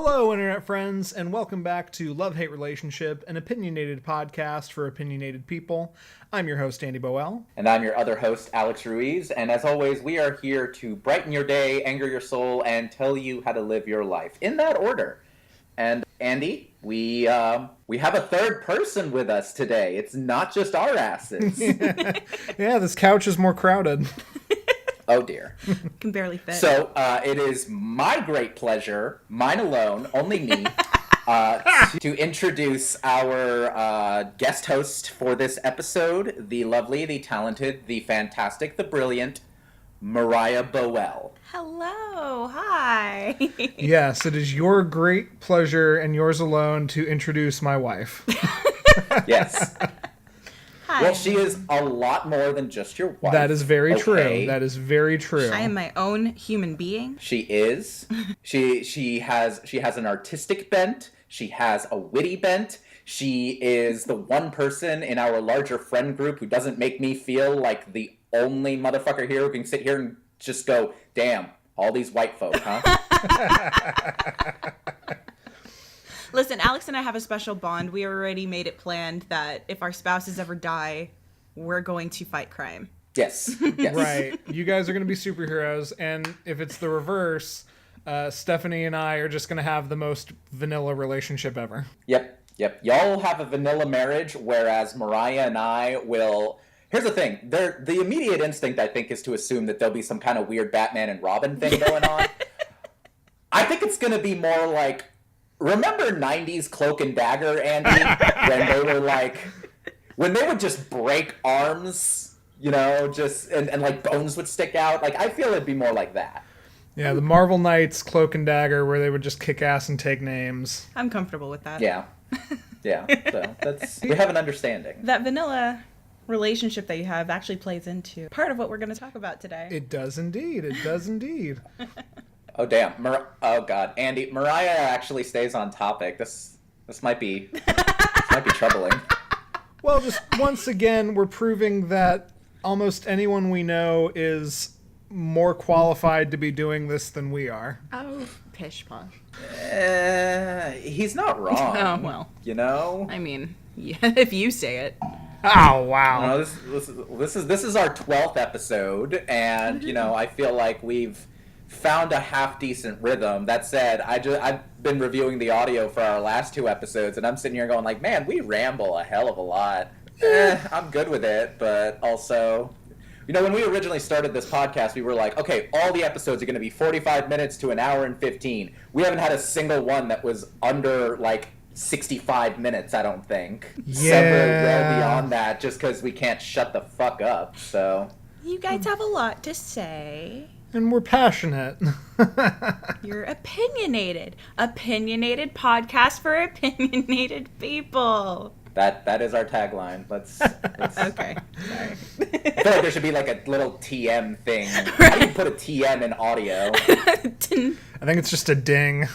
Hello, Internet friends, and welcome back to Love-Hate Relationship, an opinionated podcast for opinionated people. I'm your host, Andy Boell. And I'm your other host, Alex Ruiz. And as always, we are here to brighten your day, anger your soul, and tell you how to live your life. In that order. And Andy, we have a third person with us today. It's not just our asses. Yeah, this couch is more crowded. Oh dear. Can barely fit. So it is my great pleasure, mine alone, only me, to introduce our guest host for this episode, the lovely, the talented, the fantastic, the brilliant Moriah Boell. Hello. Hi. Yes, it is your great pleasure and yours alone to introduce my wife. Yes. Hi. Well, she is a lot more than just your wife. That is very true. Okay? That is very true. I am my own human being. She is. She has an artistic bent. She has a witty bent. She is the one person in our larger friend group who doesn't make me feel like the only motherfucker here who can sit here and just go, damn, all these white folk, huh? Listen, Alex and I have a special bond. We already made it planned that if our spouses ever die, we're going to fight crime. Yes. Yes. Right. You guys are going to be superheroes, and if it's the reverse, Stephanie and I are just going to have the most vanilla relationship ever. Yep. Y'all have a vanilla marriage, whereas Moriah and I will... Here's the thing. The immediate instinct, I think, is to assume that there'll be some kind of weird Batman and Robin thing going on. I think it's going to be more like... Remember 90s Cloak and Dagger, Andy? when they would just break arms, you know, and like bones would stick out. Like, I feel it'd be more like that. Yeah, the Marvel Knights Cloak and Dagger, where they would just kick ass and take names. I'm comfortable with that. Yeah. So we have an understanding. That vanilla relationship that you have actually plays into part of what we're going to talk about today. It does indeed. Oh, damn. Oh, God. Andy, Moriah actually stays on topic. This might be troubling. Well, just once again, we're proving that almost anyone we know is more qualified to be doing this than we are. Oh, pish posh. He's not wrong. Oh, well. You know? I mean, yeah, if you say it. Oh, wow. No, this is our 12th episode, and, you know, I feel like we've found a half-decent rhythm. That said, I've been reviewing the audio for our last two episodes, and I'm sitting here going like, man, we ramble a hell of a lot. I'm good with it, but also, you know, when we originally started this podcast, we were like, okay, all the episodes are going to be 45 minutes to an hour and 15. We haven't had a single one that was under, like, 65 minutes, I don't think. Yeah. Several well beyond that, just because we can't shut the fuck up, so. You guys have a lot to say. And we're passionate. You're opinionated. Opinionated podcast for opinionated people. That is our tagline. Let's Okay. Sorry. I feel like there should be like a little TM thing. How do you put a TM in audio? I think it's just a ding.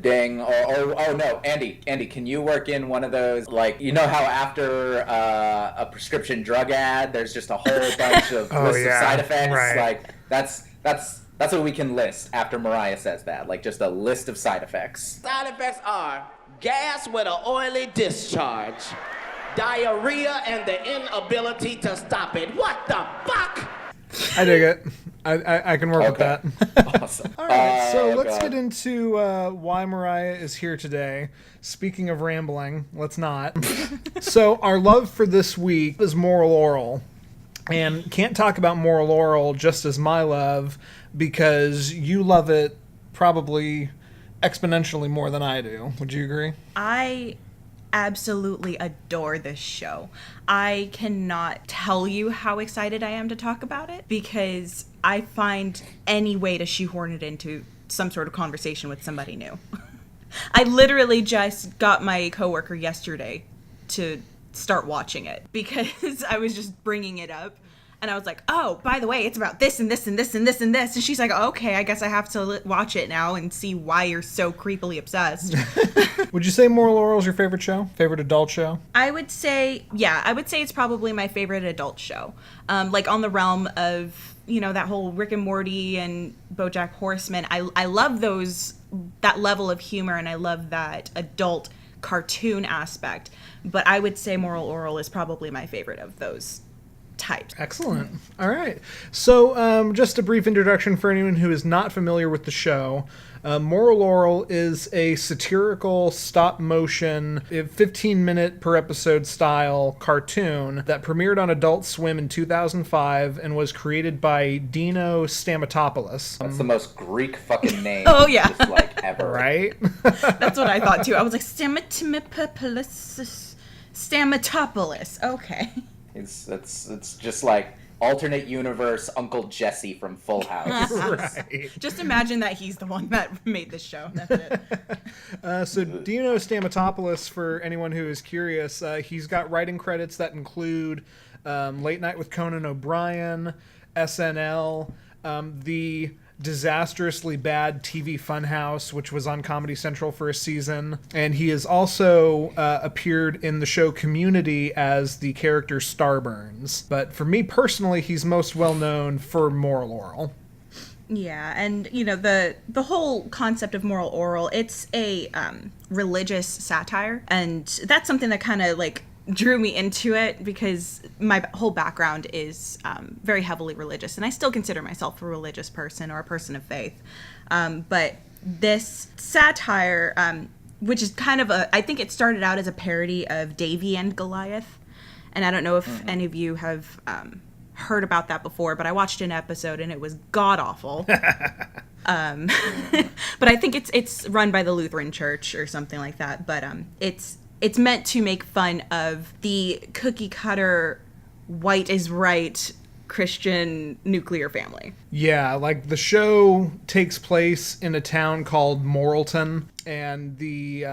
Ding. Oh no, Andy, can you work in one of those, like, you know how after a prescription drug ad, there's just a whole bunch of lists of side effects? Right. Like, that's what we can list after Moriah says that. Like, just a list of side effects. Side effects are gas with an oily discharge, diarrhea, and the inability to stop it. What the fuck? I dig it. I can work with that. Awesome. All right, so let's God. get into why Moriah is here today. Speaking of rambling, let's not. So our love for this week is Moral Orel. And can't talk about Moral Orel just as my love, because you love it probably exponentially more than I do. Would you agree? I absolutely adore this show. I cannot tell you how excited I am to talk about it, because I find any way to shoehorn it into some sort of conversation with somebody new. I literally just got my coworker yesterday to start watching it because I was just bringing it up. And I was like, oh, by the way, it's about this and this and this and this and this. And she's like, okay, I guess I have to watch it now and see why you're so creepily obsessed. Would you say Moral Orel is your favorite show? Favorite adult show? I would say it's probably my favorite adult show. Like on the realm of, you know, that whole Rick and Morty and BoJack Horseman. I love those that level of humor, and I love that adult cartoon aspect. But I would say Moral Orel is probably my favorite of those types. Excellent. All right. So just a brief introduction for anyone who is not familiar with the show. Moral Orel is a satirical stop-motion, 15-minute per episode style cartoon that premiered on Adult Swim in 2005 and was created by Dino Stamatopoulos. That's the most Greek fucking name. Oh, yeah. Just, like, ever. Right? That's what I thought, too. I was like, Stamatopoulos. Okay. It's just like alternate universe Uncle Jesse from Full House. Right. Just imagine that he's the one that made this show. That's it. So Dino Stamatopoulos, for anyone who is curious, he's got writing credits that include Late Night with Conan O'Brien, SNL, the disastrously bad TV Funhouse, which was on Comedy Central for a season. And he has also appeared in the show Community as the character Starburns. But for me personally, he's most well known for Moral Orel. Yeah, and you know, the whole concept of Moral Orel, it's a religious satire, and that's something that kind of like drew me into it because my whole background is very heavily religious, and I still consider myself a religious person or a person of faith. But this satire, which is kind of I think it started out as a parody of Davy and Goliath, and I don't know if any of you have heard about that before, but I watched an episode and it was god awful. But I think it's run by the Lutheran Church or something like that. But it's meant to make fun of the cookie cutter, white is right Christian nuclear family. Yeah, like the show takes place in a town called Moralton, and the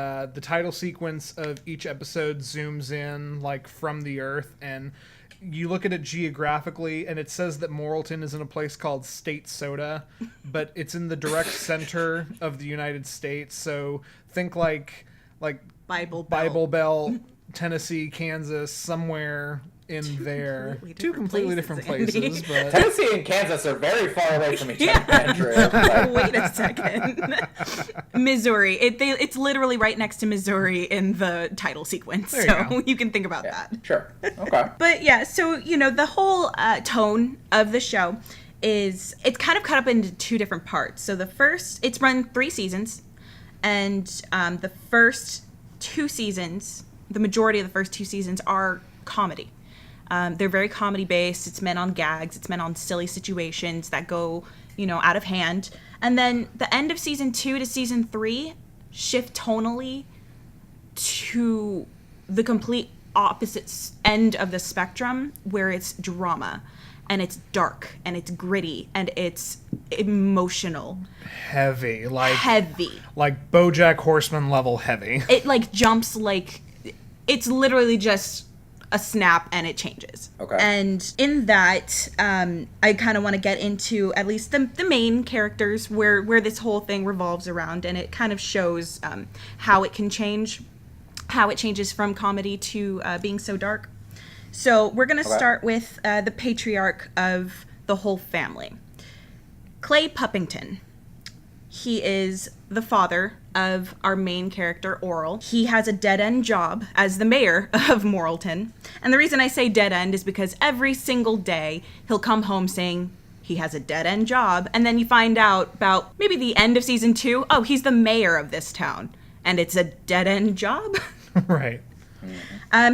title sequence of each episode zooms in like from the earth, and you look at it geographically, and it says that Moralton is in a place called State Soda, but it's in the direct center of the United States. So think like Bible Bell, Tennessee, Kansas, somewhere in there. Two completely different places. But Tennessee and Kansas are very far away from each other, Andrew. Wait a second. Missouri. It's literally right next to Missouri in the title sequence. So you can think about that. Sure. Okay. But yeah, so, you know, the whole tone of the show is, it's kind of cut up into two different parts. So it's run 3 seasons. And the first 2 seasons, the majority of the first 2 seasons are comedy. They're very comedy based. It's meant on gags. It's meant on silly situations that go, you know, out of hand. And then the end of season 2 to season 3 shift tonally to the complete opposite end of the spectrum, where it's drama and it's dark and it's gritty and it's emotional. heavy. Like BoJack Horseman level heavy. It like jumps, like it's literally just a snap and it changes. Okay. And in that, I kind of want to get into at least the main characters where this whole thing revolves around, and it kind of shows how it can change, how it changes from comedy to being so dark. So we're going to start with the patriarch of the whole family, Clay Puppington. He is the father of our main character, Orel. He has a dead-end job as the mayor of Moralton. And the reason I say dead-end is because every single day he'll come home saying he has a dead-end job. And then you find out about maybe the end of season 2, oh, he's the mayor of this town. And it's a dead-end job. Right.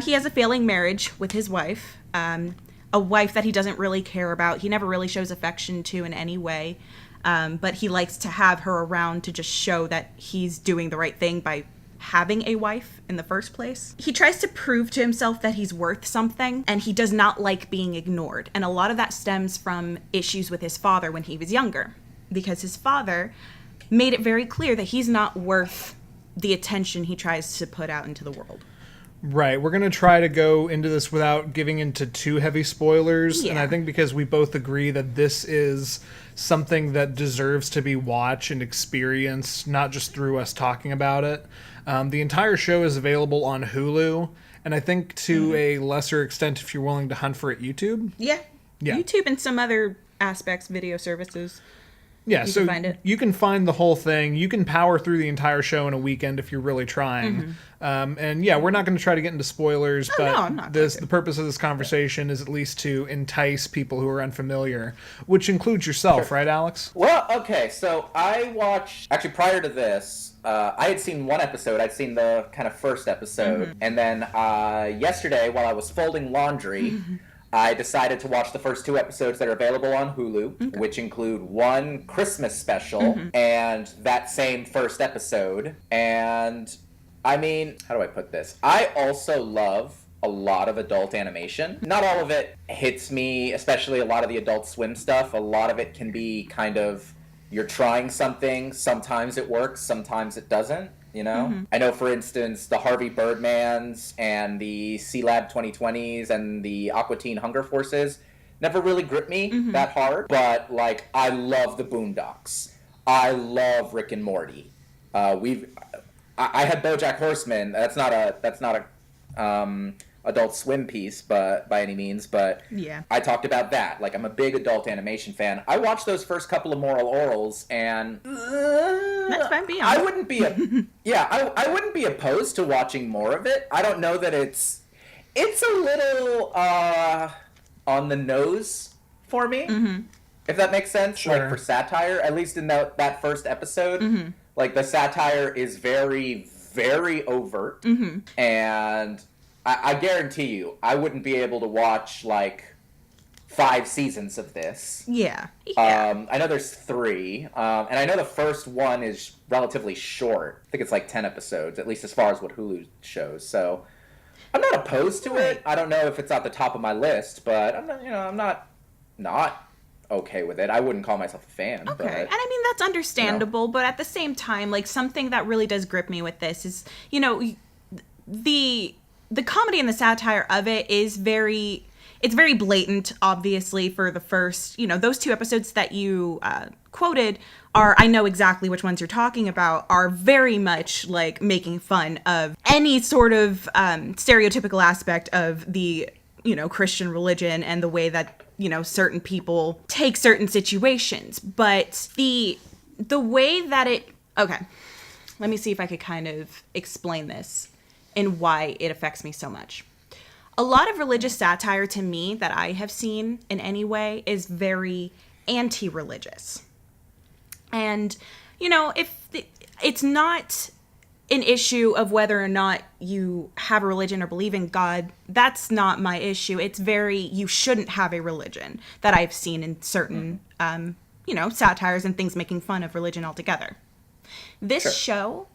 He has a failing marriage with his wife, a wife that he doesn't really care about. He never really shows affection to in any way. But he likes to have her around to just show that he's doing the right thing by having a wife in the first place. He tries to prove to himself that he's worth something, and he does not like being ignored. And a lot of that stems from issues with his father when he was younger, because his father made it very clear that he's not worth the attention he tries to put out into the world. Right. We're going to try to go into this without giving into too heavy spoilers. Yeah. And I think because we both agree that this is something that deserves to be watched and experienced, not just through us talking about it. The entire show is available on Hulu. And I think to a lesser extent, if you're willing to hunt for it, YouTube. Yeah. Yeah. YouTube and some other aspects, video services. Yeah, you so can find it. you can find the whole thing. You can power through the entire show in a weekend if you're really trying. And yeah, we're not going to try to get into spoilers, but no, I'm not going to. the purpose of this conversation is at least to entice people who are unfamiliar, which includes yourself, right, Alex? Well, okay, so I watched, actually prior to this, I had seen one episode. I'd seen the kind of first episode. And then yesterday, while I was folding laundry, I decided to watch the first 2 episodes that are available on Hulu, which include one Christmas special and that same first episode. And, I mean, how do I put this? I also love a lot of adult animation. Not all of it hits me, especially a lot of the Adult Swim stuff. A lot of it can be kind of, you're trying something, sometimes it works, sometimes it doesn't. You know? I know, for instance, the Harvey Birdmans and the C-Lab 2020s and the Aqua Teen Hunger Forces never really gripped me that hard. But, like, I love the Boondocks. I love Rick and Morty. I had BoJack Horseman. That's not a Adult Swim piece, but by any means. But yeah, I talked about that. Like, I'm a big adult animation fan. I watched those first couple of Moral Orals, and that's fine. Beyond. I wouldn't be I wouldn't be opposed to watching more of it. I don't know that it's a little on the nose for me, if that makes sense. Sure. Like, for satire, at least in that first episode, like, the satire is very, very overt, and I guarantee you, I wouldn't be able to watch, like, 5 seasons of this. Yeah. I know there's 3, and I know the first one is relatively short. I think it's like 10 episodes, at least as far as what Hulu shows. So I'm not opposed to it. I don't know if it's at the top of my list, but I'm not okay with it. I wouldn't call myself a fan. Okay. But, and I mean, that's understandable, but at the same time, like, something that really does grip me with this is, the comedy and the satire of it is very blatant, obviously, for the first, those 2 episodes that you quoted I know exactly which ones you're talking about, are very much like making fun of any sort of stereotypical aspect of the, Christian religion and the way that, certain people take certain situations. But the way that okay, let me see if I could kind of explain this and why it affects me so much. A lot of religious satire, to me, that I have seen in any way is very anti-religious. And, if it's not an issue of whether or not you have a religion or believe in God, that's not my issue. It's you shouldn't have a religion that I've seen in certain, satires and things making fun of religion altogether. This show,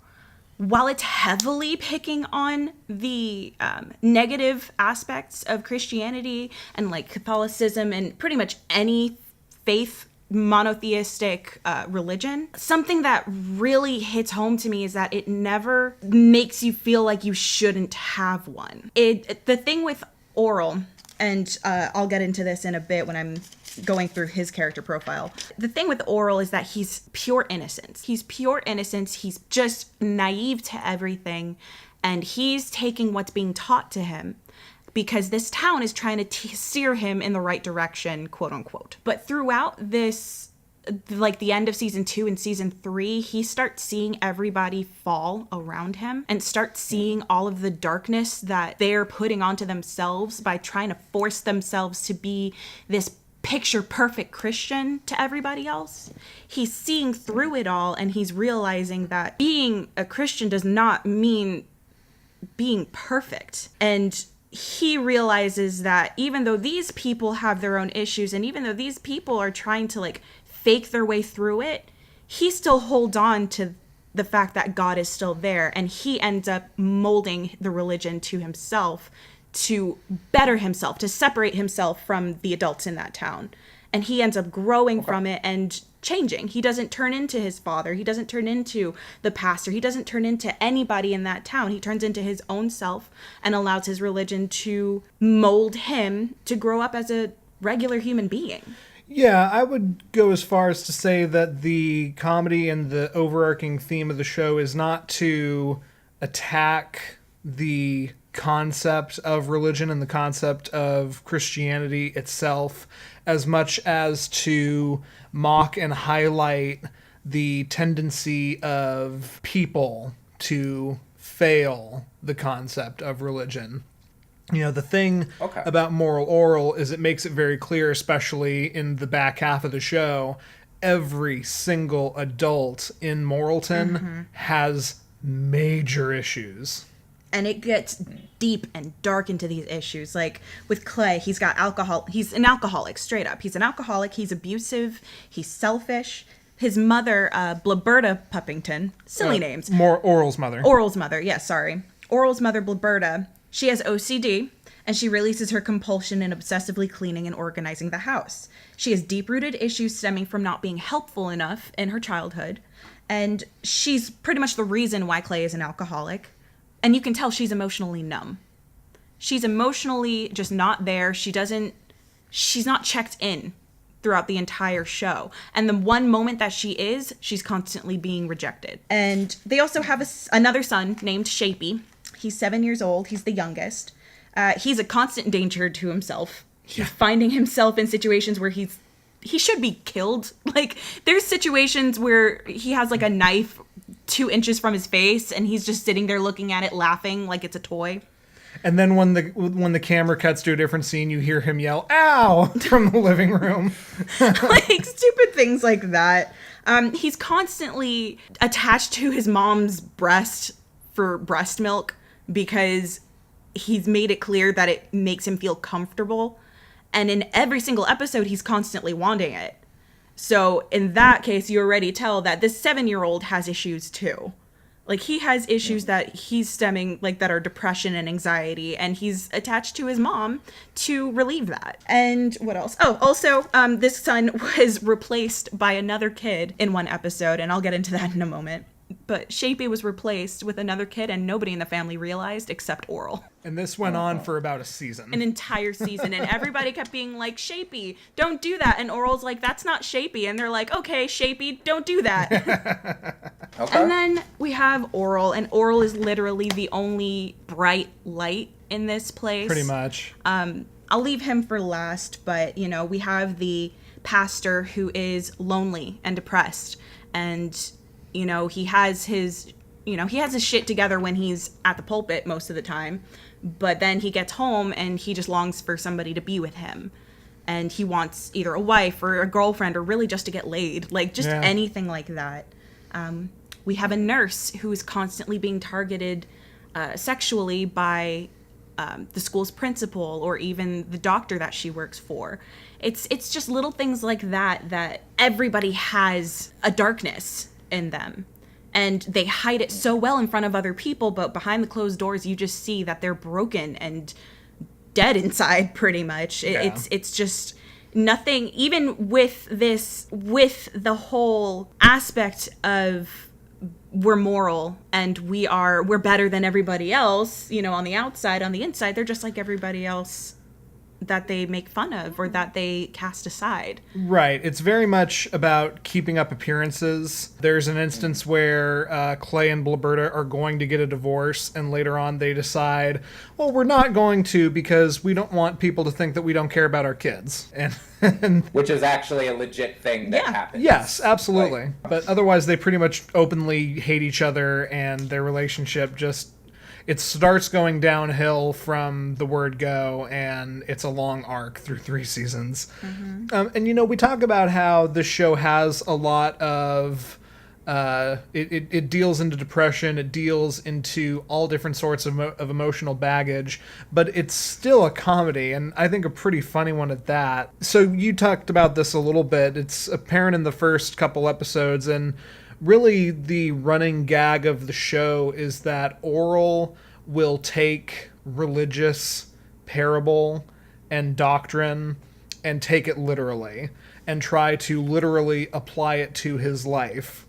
while it's heavily picking on the negative aspects of Christianity and, like, Catholicism and pretty much any faith monotheistic religion, something that really hits home to me is that it never makes you feel like you shouldn't have one. The thing with Orel, and I'll get into this in a bit when I'm going through his character profile. The thing with Orel is that he's pure innocence. He's pure innocence. He's just naive to everything. And he's taking what's being taught to him because this town is trying to steer him in the right direction, quote unquote. But throughout this, like the end of season 2 and season 3, he starts seeing everybody fall around him and starts seeing all of the darkness that they're putting onto themselves by trying to force themselves to be this picture perfect Christian to everybody else. He's seeing through it all, and he's realizing that being a Christian does not mean being perfect. And he realizes that even though these people have their own issues, and even though these people are trying to, like, fake their way through it, he still holds on to the fact that God is still there, and he ends up molding the religion to himself to better himself, to separate himself from the adults in that town. And he ends up growing from it and changing. He doesn't turn into his father. He doesn't turn into the pastor. He doesn't turn into anybody in that town. He turns into his own self and allows his religion to mold him to grow up as a regular human being. Yeah, I would go as far as to say that the comedy and the overarching theme of the show is not to attack the concept of religion and the concept of Christianity itself, as much as to mock and highlight the tendency of people to fail the concept of religion. You know, the thing about Moral Orel is it makes it very clear, especially in the back half of the show, every single adult in Moralton has major issues. And it gets deep and dark into these issues. Like with Clay, he's got alcohol. He's an alcoholic, straight up. He's an alcoholic. He's abusive. He's selfish. His mother, Blaberta Puppington, silly names. Orel's mother. Orel's mother, yes, sorry. Orel's mother, Blaberta, she has OCD, and she releases her compulsion in obsessively cleaning and organizing the house. She has deep-rooted issues stemming from not being helpful enough in her childhood, and she's pretty much the reason why Clay is an alcoholic. And you can tell she's emotionally numb. She's emotionally just not there. She's not checked in throughout the entire show. And the one moment that she is, she's constantly being rejected. And they also have another son named Shapey. He's 7 years old. He's the youngest. He's a constant danger to himself. He's finding himself in situations where he should be killed. Like, there's situations where he has like a knife 2 inches from his face and he's just sitting there looking at it, laughing like it's a toy. And then when the camera cuts to a different scene, you hear him yell, "Ow!" from the living room. Like stupid things like that. He's constantly attached to his mom's breast for breast milk because he's made it clear that it makes him feel comfortable. And in every single episode, he's constantly wanting it. So in that case, you already tell that this 7-year-old has issues too. Like, he has issues that he's stemming, like, that are depression and anxiety, and he's attached to his mom to relieve that. And what else? Oh, also, this son was replaced by another kid in one episode, and I'll get into that in a moment. But Shapey was replaced with another kid, and nobody in the family realized except Orel. And this went on for about a season. An entire season. And everybody kept being like, "Shapey, don't do that." And Orel's like, "That's not Shapey." And they're like, "Okay, Shapey, don't do that." Okay. And then we have Orel. And Orel is literally the only bright light in this place. Pretty much. I'll leave him for last. But, you know, we have the pastor who is lonely and depressed. And you know, he has his shit together when he's at the pulpit most of the time, but then he gets home and he just longs for somebody to be with him. And he wants either a wife or a girlfriend or really just to get laid, like just anything like that. We have a nurse who is constantly being targeted sexually by the school's principal or even the doctor that she works for. It's just little things like that everybody has a darkness in them, and they hide it so well in front of other people, but behind the closed doors you just see that they're broken and dead inside pretty much. It's just nothing, even with the whole aspect of we're moral and we're better than everybody else, you know, on the outside. On the inside, they're just like everybody else that they make fun of or that they cast aside. Right. It's very much about keeping up appearances. There's an instance where Clay and Blaberta are going to get a divorce, and later on they decide, well, we're not going to because we don't want people to think that we don't care about our kids. And which is actually a legit thing that happens. Yes, absolutely. But otherwise they pretty much openly hate each other, and their relationship just... it starts going downhill from the word go, and it's a long arc through 3 seasons. Mm-hmm. And, you know, we talk about how this show has a lot of... it deals into depression, it deals into all different sorts of emotional baggage, but it's still a comedy, and I think a pretty funny one at that. So you talked about this a little bit. It's apparent in the first couple episodes, and... really, the running gag of the show is that Orel will take religious parable and doctrine and take it literally and try to literally apply it to his life,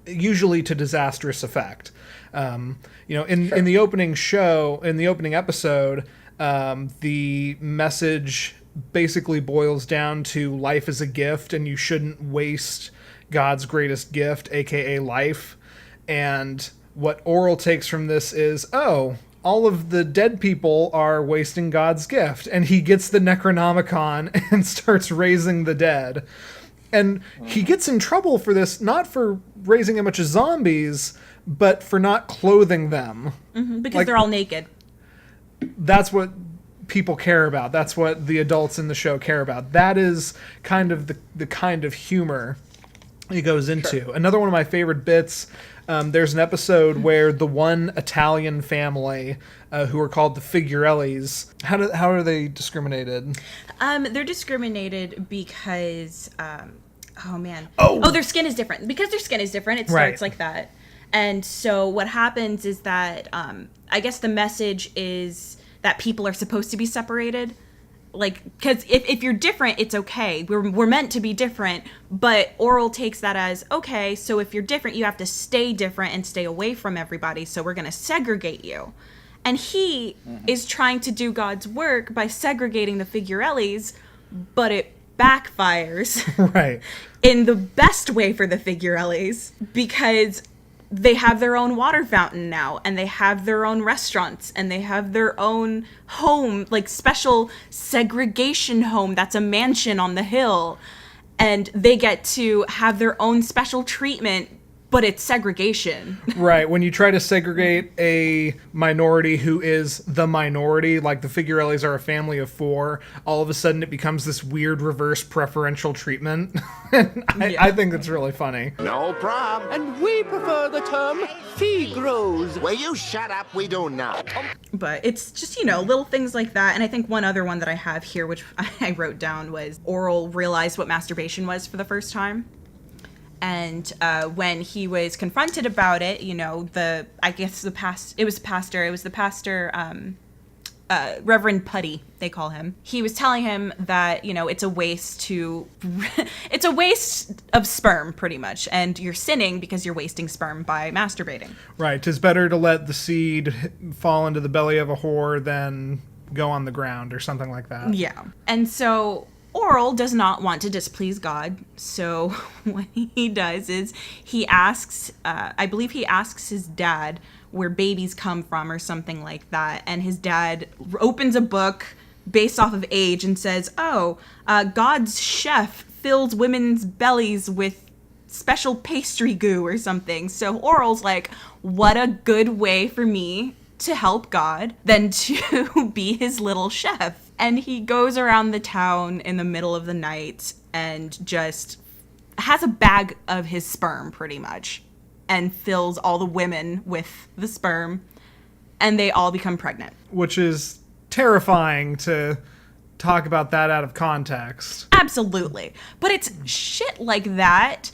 usually to disastrous effect. You know, in the opening episode, the message basically boils down to life is a gift and you shouldn't waste God's greatest gift, aka life. And what Orel takes from this is, all all of the dead people are wasting God's gift. And he gets the Necronomicon and starts raising the dead. And he gets in trouble for this, not for raising a bunch of zombies, but for not clothing them. Because they're all naked. That's what people care about. That's what the adults in the show care about. That is kind of the kind of humor he goes into. Sure. Another one of my favorite bits, there's an episode where the one Italian family who are called the Figurellis, how are they discriminated? They're discriminated because, their skin is different. Because their skin is different, it starts like that. And so what happens is that, I guess the message is that people are supposed to be separated. Like, because if you're different, it's okay. We're meant to be different. But Orel takes that as, okay, so if you're different, you have to stay different and stay away from everybody. So we're going to segregate you. And he is trying to do God's work by segregating the Figurellis, but it backfires. Right. In the best way for the Figurellis, because they have their own water fountain now, and they have their own restaurants, and they have their own home, like special segregation home that's a mansion on the hill, and they get to have their own special treatment, but it's segregation. Right. When you try to segregate a minority who is the minority, like the Figurellis are a family of 4, all of a sudden it becomes this weird reverse preferential treatment. I think it's really funny. No problem. And we prefer the term Figros. Will you shut up? We do not. But it's just, little things like that. And I think one other one that I have here, which I wrote down, was Orel realized what masturbation was for the first time. And when he was confronted about it, the pastor, Reverend Putty, they call him. He was telling him that, it's a waste it's a waste of sperm, pretty much. And you're sinning because you're wasting sperm by masturbating. Right. 'Tis better to let the seed fall into the belly of a whore than go on the ground or something like that. Yeah. And so Orel does not want to displease God, so what he does is he asks, I believe he asks his dad where babies come from or something like that, and his dad opens a book based off of age and says, God's chef fills women's bellies with special pastry goo or something. So Orel's like, what a good way for me to help God than to be his little chef. And he goes around the town in the middle of the night and just has a bag of his sperm, pretty much, and fills all the women with the sperm, and they all become pregnant. Which is terrifying to talk about that out of context. Absolutely. But it's shit like that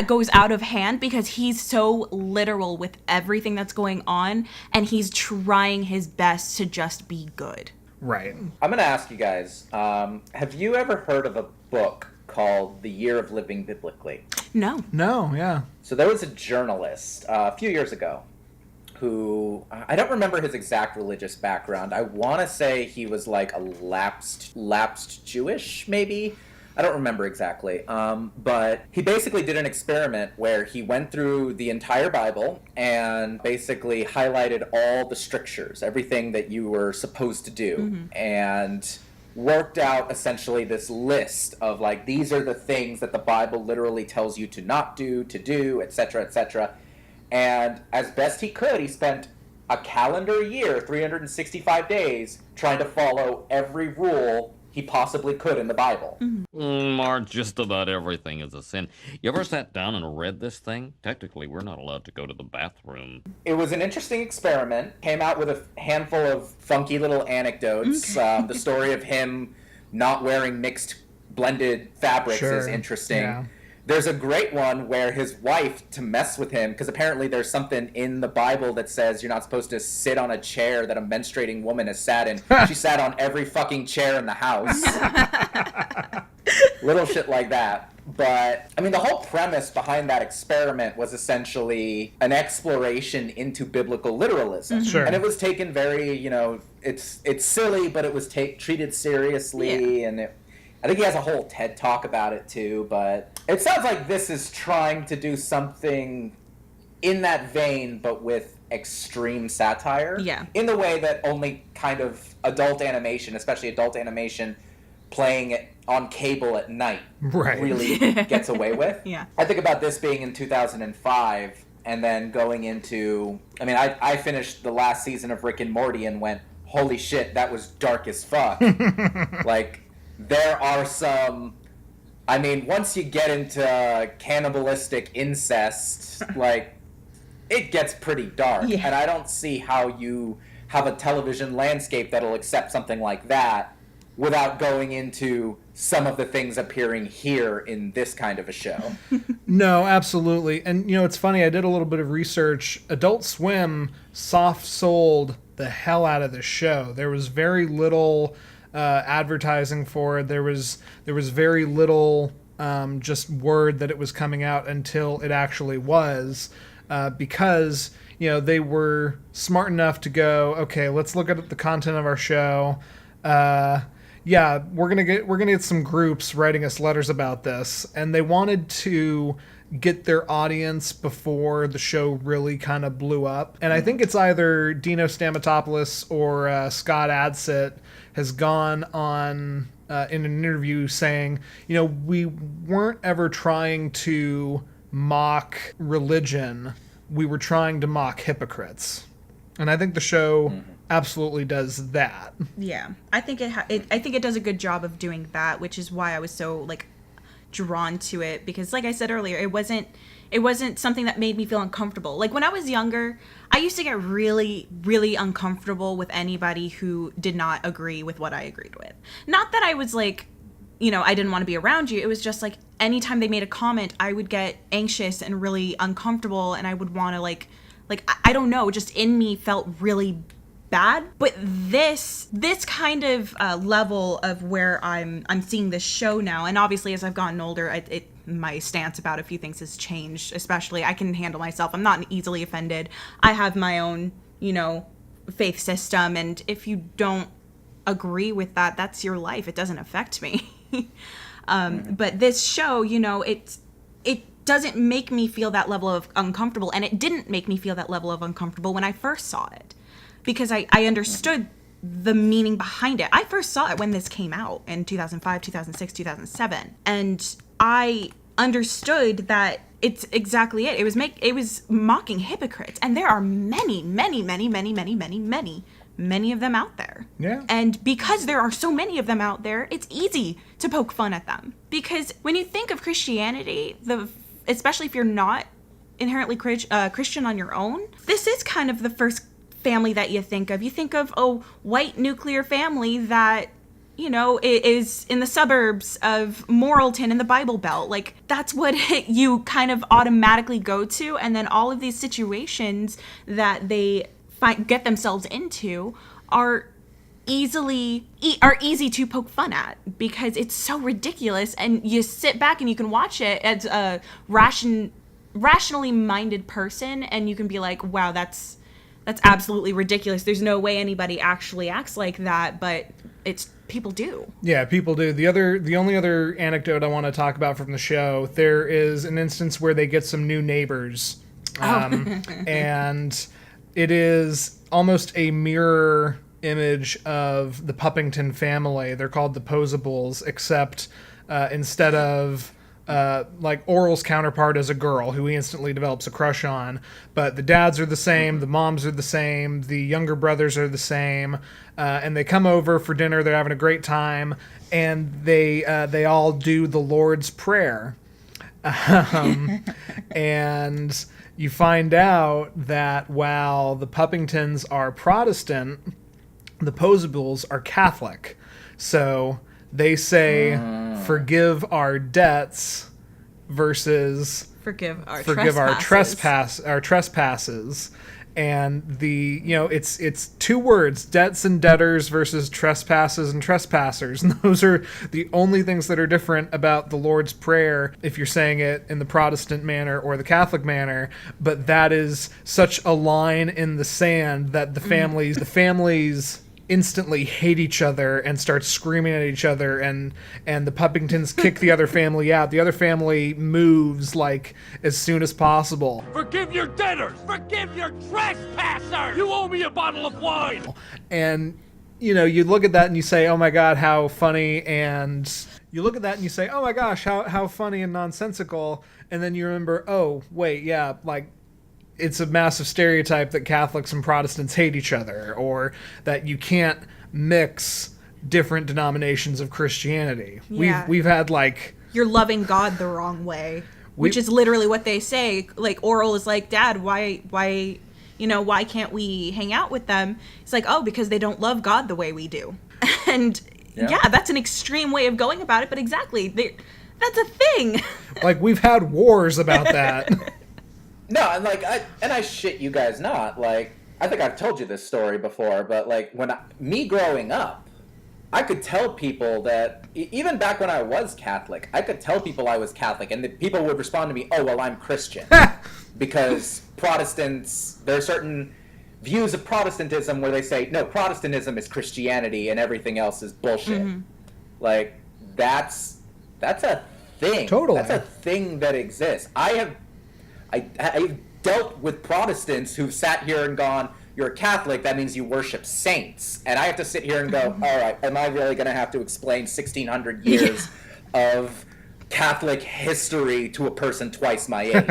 goes out of hand because he's so literal with everything that's going on, and he's trying his best to just be good. Right. I'm going to ask you guys, have you ever heard of a book called The Year of Living Biblically? No, yeah. So there was a journalist a few years ago who, I don't remember his exact religious background. I want to say he was like a lapsed Jewish, maybe? I don't remember exactly, but he basically did an experiment where he went through the entire Bible and basically highlighted all the strictures, everything that you were supposed to do, and worked out essentially this list of like, these are the things that the Bible literally tells you to not do, to do, etc., etc. And as best he could, he spent a calendar year, 365 days, trying to follow every rule he possibly could in the Bible. Mark, just about everything is a sin. You ever sat down and read this thing? Technically, we're not allowed to go to the bathroom. It was an interesting experiment. Came out with a handful of funky little anecdotes. The story of him not wearing mixed blended fabrics is interesting. Yeah. There's a great one where his wife, to mess with him, because apparently there's something in the Bible that says you're not supposed to sit on a chair that a menstruating woman has sat in. She sat on every fucking chair in the house. Little shit like that. But, I mean, the whole premise behind that experiment was essentially an exploration into biblical literalism. Sure. And it was taken very, it's silly, but it was treated seriously, and I think he has a whole TED talk about it too, but it sounds like this is trying to do something in that vein, but with extreme satire. Yeah. In the way that only kind of adult animation, especially adult animation, playing it on cable at night really gets away with. Yeah. I think about this being in 2005 and then going into... I mean, I finished the last season of Rick and Morty and went, holy shit, that was dark as fuck. Like, there are some... I mean, once you get into cannibalistic incest, like, it gets pretty dark. Yeah. And I don't see how you have a television landscape that'll accept something like that without going into some of the things appearing here in this kind of a show. No, absolutely. And, you know, it's funny, I did a little bit of research. Adult Swim soft-sold the hell out of the show. There was very little advertising for it. There was very little just word that it was coming out until it actually was, because, you know, they were smart enough to go, okay, let's look at the content of our show. Yeah, we're gonna get some groups writing us letters about this, and they wanted to get their audience before the show really kind of blew up. And I think it's either Dino Stamatopoulos or Scott Adsit has gone on in an interview saying, you know, we weren't ever trying to mock religion, we were trying to mock hypocrites. And I think the show absolutely does that. Yeah, I think it does a good job of doing that, which is why I was so like drawn to it, because like I said earlier, it wasn't something that made me feel uncomfortable. Like when I was younger, I used to get really, really uncomfortable with anybody who did not agree with what I agreed with. Not that I was like, you know, I didn't want to be around you. It was just like anytime they made a comment, I would get anxious and really uncomfortable, and I would want to like I don't know, just in me felt really bad. But this kind of level of where I'm seeing this show now, and obviously as I've gotten older, my stance about a few things has changed. Especially, I can handle myself. I'm not easily offended. I have my own, you know, faith system, and if you don't agree with that, that's your life. It doesn't affect me. But this show, you know, it doesn't make me feel that level of uncomfortable, and it didn't make me feel that level of uncomfortable when I first saw it, because I understood the meaning behind it. I first saw it when this came out in 2005, 2006, 2007, and I understood that it's exactly it. It was mocking hypocrites, and there are many of them out there. Yeah. And because there are so many of them out there, it's easy to poke fun at them. Because when you think of Christianity, especially if you're not inherently Christian on your own, this is kind of the first family that you think of. You think of a white nuclear family that, you know, is in the suburbs of Morrilton in the Bible Belt. Like, that's what you kind of automatically go to. And then all of these situations that they get themselves into are easy to poke fun at, because it's so ridiculous, and you sit back and you can watch it as a rationally minded person, and you can be like, wow, that's absolutely ridiculous. There's no way anybody actually acts like that, but people do. Yeah, people do. The only other anecdote I want to talk about from the show, there is an instance where they get some new neighbors, and it is almost a mirror image of the Puppington family. They're called the Posables, except instead of like Orel's counterpart is a girl who he instantly develops a crush on, but the dads are the same, the moms are the same, the younger brothers are the same, and they come over for dinner. They're having a great time, and they all do the Lord's Prayer, and you find out that while the Puppingtons are Protestant, the Posables are Catholic. So they say, forgive our debts versus forgive our trespasses. And it's two words, debts and debtors versus trespasses and trespassers. And those are the only things that are different about the Lord's Prayer if you're saying it in the Protestant manner or the Catholic manner. But that is such a line in the sand that the families instantly hate each other and start screaming at each other, and the Puppingtons kick the other family out. The other family moves like as soon as possible. Forgive your debtors! Forgive your trespassers! You owe me a bottle of wine! And, you know, you look at that and you say, oh my god, how funny, and you look at that and you say, oh my gosh, how funny and nonsensical, and then you remember, oh, wait, yeah, like, it's a massive stereotype that Catholics and Protestants hate each other, or that you can't mix different denominations of Christianity. Yeah. We've had, like... You're loving God the wrong way, which is literally what they say. Like, Orel is like, Dad, why, you know, why can't we hang out with them? It's like, oh, because they don't love God the way we do. And yeah, that's an extreme way of going about it, but exactly, that's a thing. Like, we've had wars about that. No, and like, I shit you guys not. Like, I think I've told you this story before, but like, me growing up, I could tell people that, even back when I was Catholic, I could tell people I was Catholic, and the people would respond to me, oh, well, I'm Christian. Because Protestants, there are certain views of Protestantism where they say, no, Protestantism is Christianity and everything else is bullshit. Mm-hmm. Like, that's a thing. Totally. That's a thing that exists. I've dealt with Protestants who've sat here and gone, you're a Catholic, that means you worship saints. And I have to sit here and go, all right, am I really going to have to explain 1,600 years of Catholic history to a person twice my age?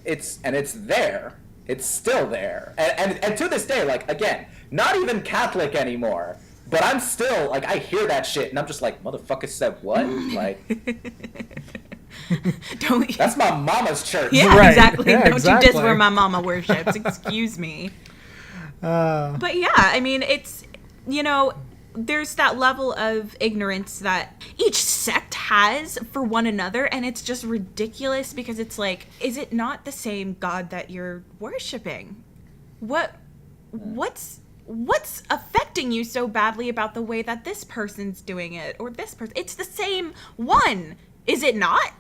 It's there. It's still there. And to this day, like, again, not even Catholic anymore. But I'm still, like, I hear that shit, and I'm just like, motherfucker said what? Like... That's my mama's church. Yeah, right. Exactly. Yeah, Don't exactly. you diss where my mama worships. Excuse me. But yeah, I mean, it's, you know, there's that level of ignorance that each sect has for one another, and it's just ridiculous because it's like, is it not the same God that you're worshiping? What's affecting you so badly about the way that this person's doing it, or this person? It's the same one. Is it not?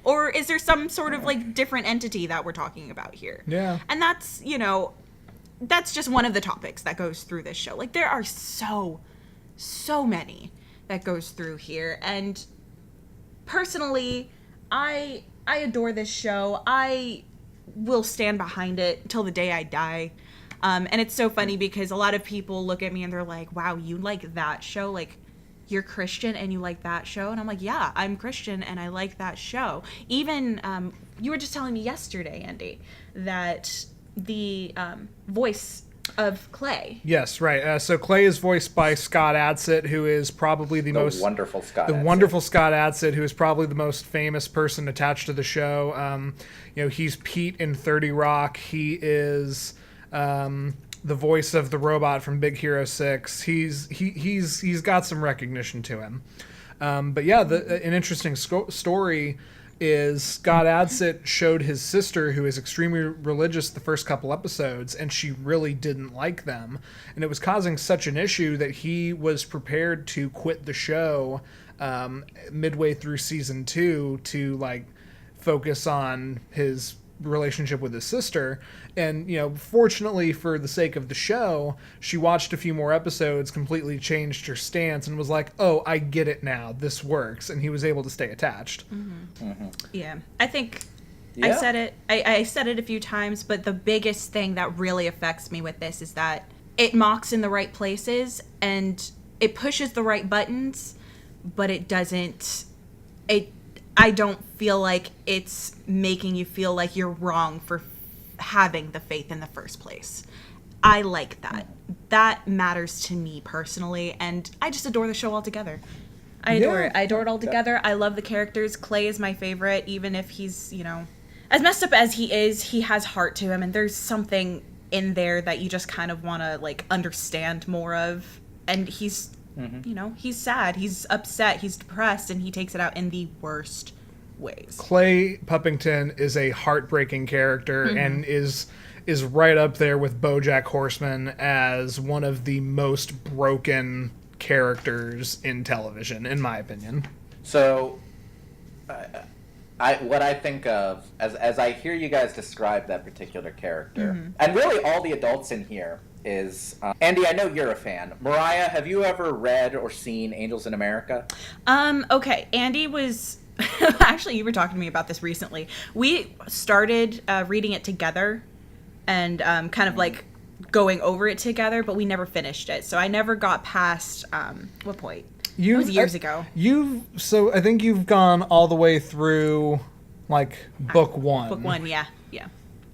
Or is there some sort of, like, different entity that we're talking about here? Yeah. And that's, you know, that's just one of the topics that goes through this show. Like, there are so many that goes through here. And personally, I adore this show. I will stand behind it till the day I die. And it's so funny because a lot of people look at me and they're like, wow, you like that show? Like, you're Christian and you like that show? And I'm like, yeah, I'm Christian and I like that show. Even, you were just telling me yesterday, Andy, that the voice of Clay. Yes, right. So Clay is voiced by Scott Adsit, who is probably the wonderful Scott Adsit, who is probably the most famous person attached to the show. You know, he's Pete in 30 Rock. He is... the voice of the robot from Big Hero 6. He's got some recognition to him. But yeah, an interesting story is Scott Adsit showed his sister, who is extremely religious, the first couple episodes, and she really didn't like them. And it was causing such an issue that he was prepared to quit the show midway through season 2 to, like, focus on his relationship with his sister. And, you know, fortunately for the sake of the show, she watched a few more episodes, completely changed her stance, and was like, oh, I get it now, this works, and he was able to stay attached. Mm-hmm. Mm-hmm. Yeah, I think I said it I said it a few times, but the biggest thing that really affects me with this is that it mocks in the right places and it pushes the right buttons, but it doesn't, I don't feel like it's making you feel like you're wrong for having the faith in the first place. I like that. That matters to me personally, and I just adore the show altogether. I adore it. I adore it altogether. I love the characters. Clay is my favorite, even if he's, you know, as messed up as he is, he has heart to him, and there's something in there that you just kind of want to, like, understand more of. And he's, you know, he's sad, he's upset, he's depressed, and he takes it out in the worst ways. Clay Puppington is a heartbreaking character and is right up there with BoJack Horseman as one of the most broken characters in television, in my opinion. So, what I think of as I hear you guys describe that particular character, and really all the adults in here, is Andy, I know you're a fan. Moriah, have you ever read or seen Angels in America? Okay, Andy was actually, you were talking to me about this recently. We started reading it together and kind of like going over it together, but we never finished it. So I never got past what point? It was years ago. So I think you've gone all the way through like book one. Book one, yeah.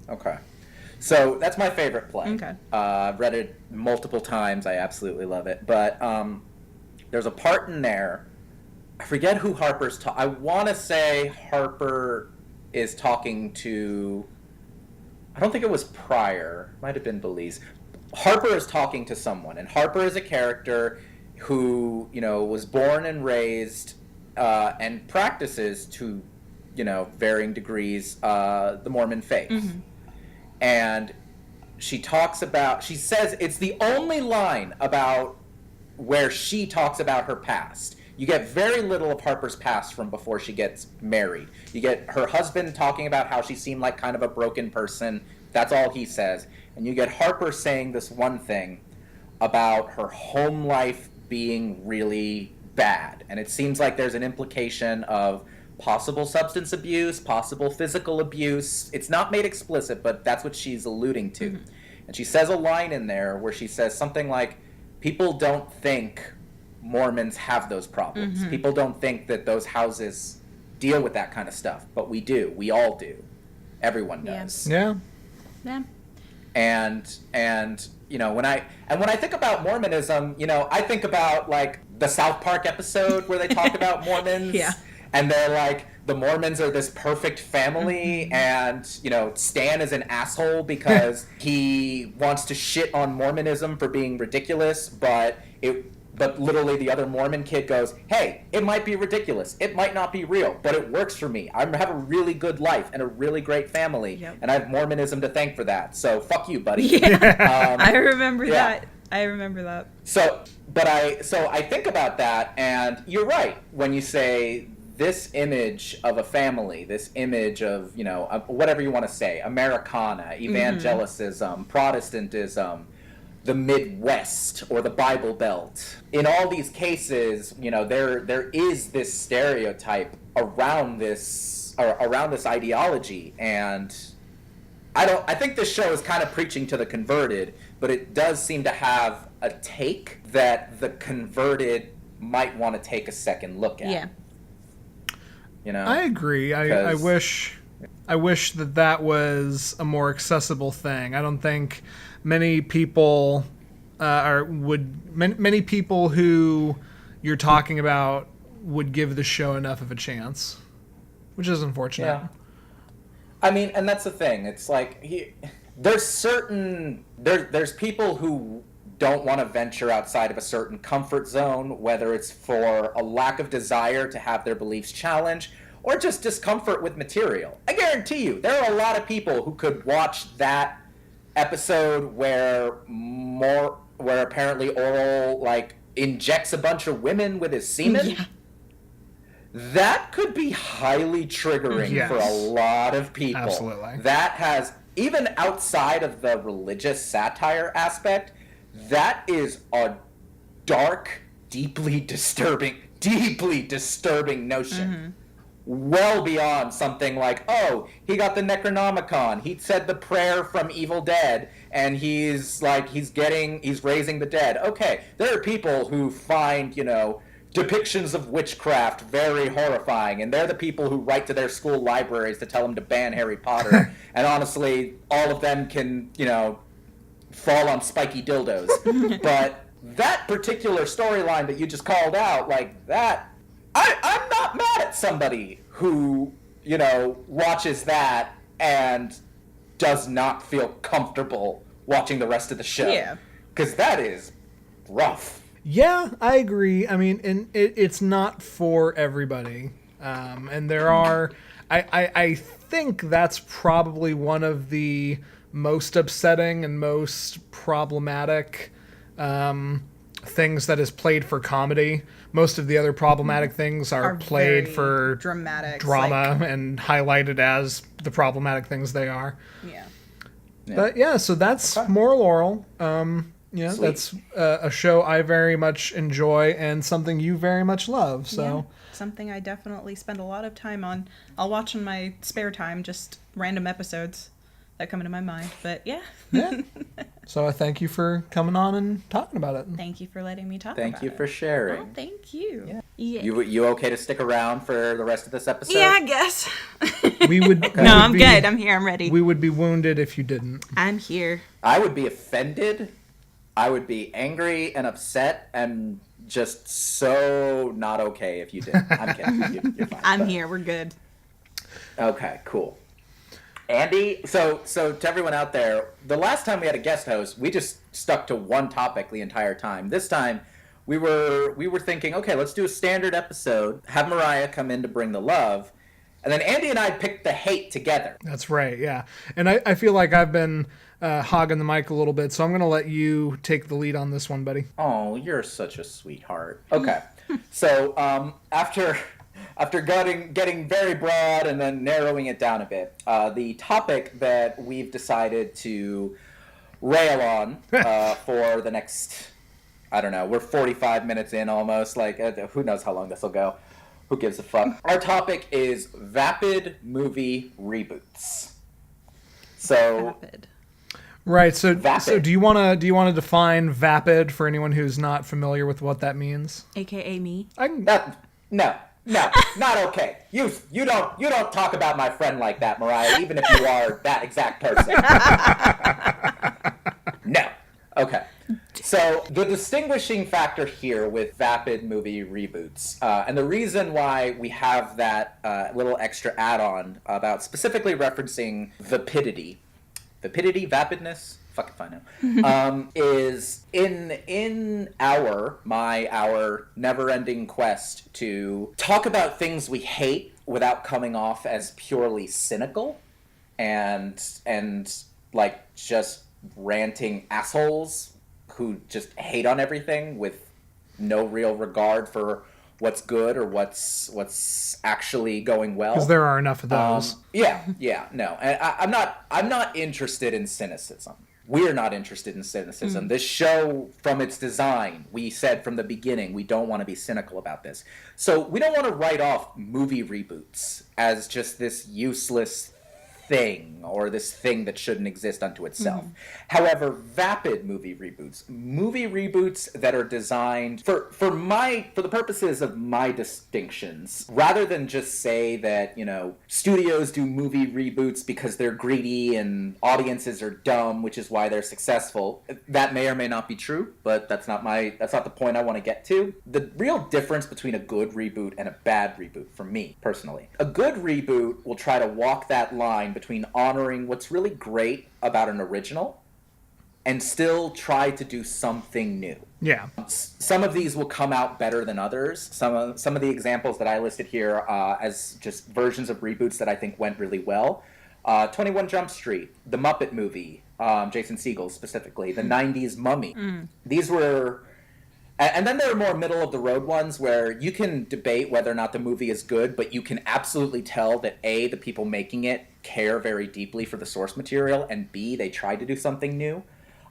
Okay. So that's my favorite play. Okay. I've read it multiple times. I absolutely love it. But there's a part in there, I forget who Harper's I want to say Harper is talking to, I don't think it was Pryor. Might have been Belize. Harper is talking to someone, and Harper is a character who, was born and raised and practices to, varying degrees the Mormon faith. Mm-hmm. And she says it's the only line about where she talks about her past. You get very little of Harper's past from before she gets married. You get her husband talking about how she seemed like kind of a broken person. That's all he says. And you get Harper saying this one thing about her home life being really bad. And it seems like there's an implication of possible substance abuse, possible physical abuse. It's not made explicit, but that's what she's alluding to. Mm-hmm. And she says a line in there where she says something like, people don't think Mormons have those problems. Mm-hmm. People don't think that those houses deal with that kind of stuff, but we do. We all do. Everyone does. Yeah. And when I think about Mormonism, I think about like the South Park episode where they talk about Mormons. Yeah. And they're like, the Mormons are this perfect family, and, Stan is an asshole because he wants to shit on Mormonism for being ridiculous, but literally the other Mormon kid goes, hey, it might be ridiculous, it might not be real, but it works for me. I have a really good life and a really great family, and I have Mormonism to thank for that, so fuck you, buddy. Yeah. I remember that. So I think about that, and you're right when you say this image of a family, this image of, whatever you want to say, Americana, evangelicism, Protestantism, the Midwest, or the Bible Belt. In all these cases, there is this stereotype around this ideology, and I think this show is kind of preaching to the converted, but it does seem to have a take that the converted might want to take a second look at. Yeah. I agree. I wish that was a more accessible thing. I don't think many people many people who you're talking about would give the show enough of a chance, which is unfortunate. Yeah. I mean, and that's the thing. It's like there's people who don't want to venture outside of a certain comfort zone, whether it's for a lack of desire to have their beliefs challenged or just discomfort with material. I guarantee you, there are a lot of people who could watch that episode where apparently Orel like injects a bunch of women with his semen. Yeah. That could be highly triggering for a lot of people. Absolutely. That has, even outside of the religious satire aspect, that is a dark, deeply disturbing notion. Mm-hmm. Well beyond something like, oh, he got the Necronomicon, he said the prayer from Evil Dead, and he's raising the dead. Okay, there are people who find, depictions of witchcraft very horrifying, and they're the people who write to their school libraries to tell them to ban Harry Potter. And honestly, all of them can, fall on spiky dildos. But that particular storyline that you just called out, like that, I'm not mad at somebody who, watches that and does not feel comfortable watching the rest of the show. Yeah. Because that is rough. Yeah, I agree. I mean, and it's not for everybody. And there are... I think that's probably one of the most upsetting and most problematic things that is played for comedy. Most of the other problematic things are played for dramatic drama and highlighted as the problematic things they are. Yeah. But yeah, so that's Moral Orel. Yeah, Sweet. that's a show I very much enjoy and something you very much love. So Yeah, something I definitely spend a lot of time on. I'll watch in my spare time, just random episodes that come into my mind. But yeah. yeah. So I thank you for coming on and talking about it. Thank you for letting me talk Thank about you it. for sharing. Oh, thank you. Yeah. Yeah. You okay to stick around for the rest of this episode? Yeah, I guess. We would. No, I'm good. I'm here. I'm ready. We would be wounded if you didn't. I'm here. I would be offended. I would be angry and upset and just so not okay if you did. I'm kidding. You're fine. I'm here. We're good. Okay, cool. Andy, so to everyone out there, the last time we had a guest host, we just stuck to one topic the entire time. This time, we were thinking, okay, let's do a standard episode, have Moriah come in to bring the love, and then Andy and I picked the hate together. That's right, yeah. And I feel like I've been hogging the mic a little bit, so I'm going to let you take the lead on this one, buddy. Oh, you're such a sweetheart. Okay, so after getting very broad and then narrowing it down a bit, the topic that we've decided to rail on for the next, I don't know, we're 45 minutes in almost, like who knows how long this will go. Who gives a fuck? Our topic is Vapid movie reboots. So Vapid. Right, so Vapid. do you want to define vapid for anyone who's not familiar with what that means? AKA me. No, not okay. You don't talk about my friend like that, Moriah, even if you are that exact person. No. Okay. So the distinguishing factor here with Vapid movie reboots, and the reason why we have that little extra add-on about specifically referencing vapidity, vapidness, fuck if I know, is in our never-ending quest to talk about things we hate without coming off as purely cynical and like just ranting assholes who just hate on everything with no real regard for what's good or what's actually going well. Because there are enough of those. No. And I'm not interested in cynicism. We're not interested in cynicism. This show, from its design, we said from the beginning, we don't want to be cynical about this. So we don't want to write off movie reboots as just this useless thing or this thing that shouldn't exist unto itself. However, vapid movie reboots that are designed for the purposes of my distinctions, rather than just say that, you know, studios do movie reboots because they're greedy and audiences are dumb, which is why they're successful. That may or may not be true, but that's not the point I want to get to. The real difference between a good reboot and a bad reboot, for me personally, a good reboot will try to walk that line between honoring what's really great about an original and still try to do something new. Yeah. Some of these will come out better than others. Some of the examples that I listed here as just versions of reboots that I think went really well. 21 Jump Street, The Muppet Movie, Jason Segel specifically, the 90s Mummy. These were... And then there are more middle-of-the-road ones where you can debate whether or not the movie is good, but you can absolutely tell that A, the people making it care very deeply for the source material, and B, they tried to do something new.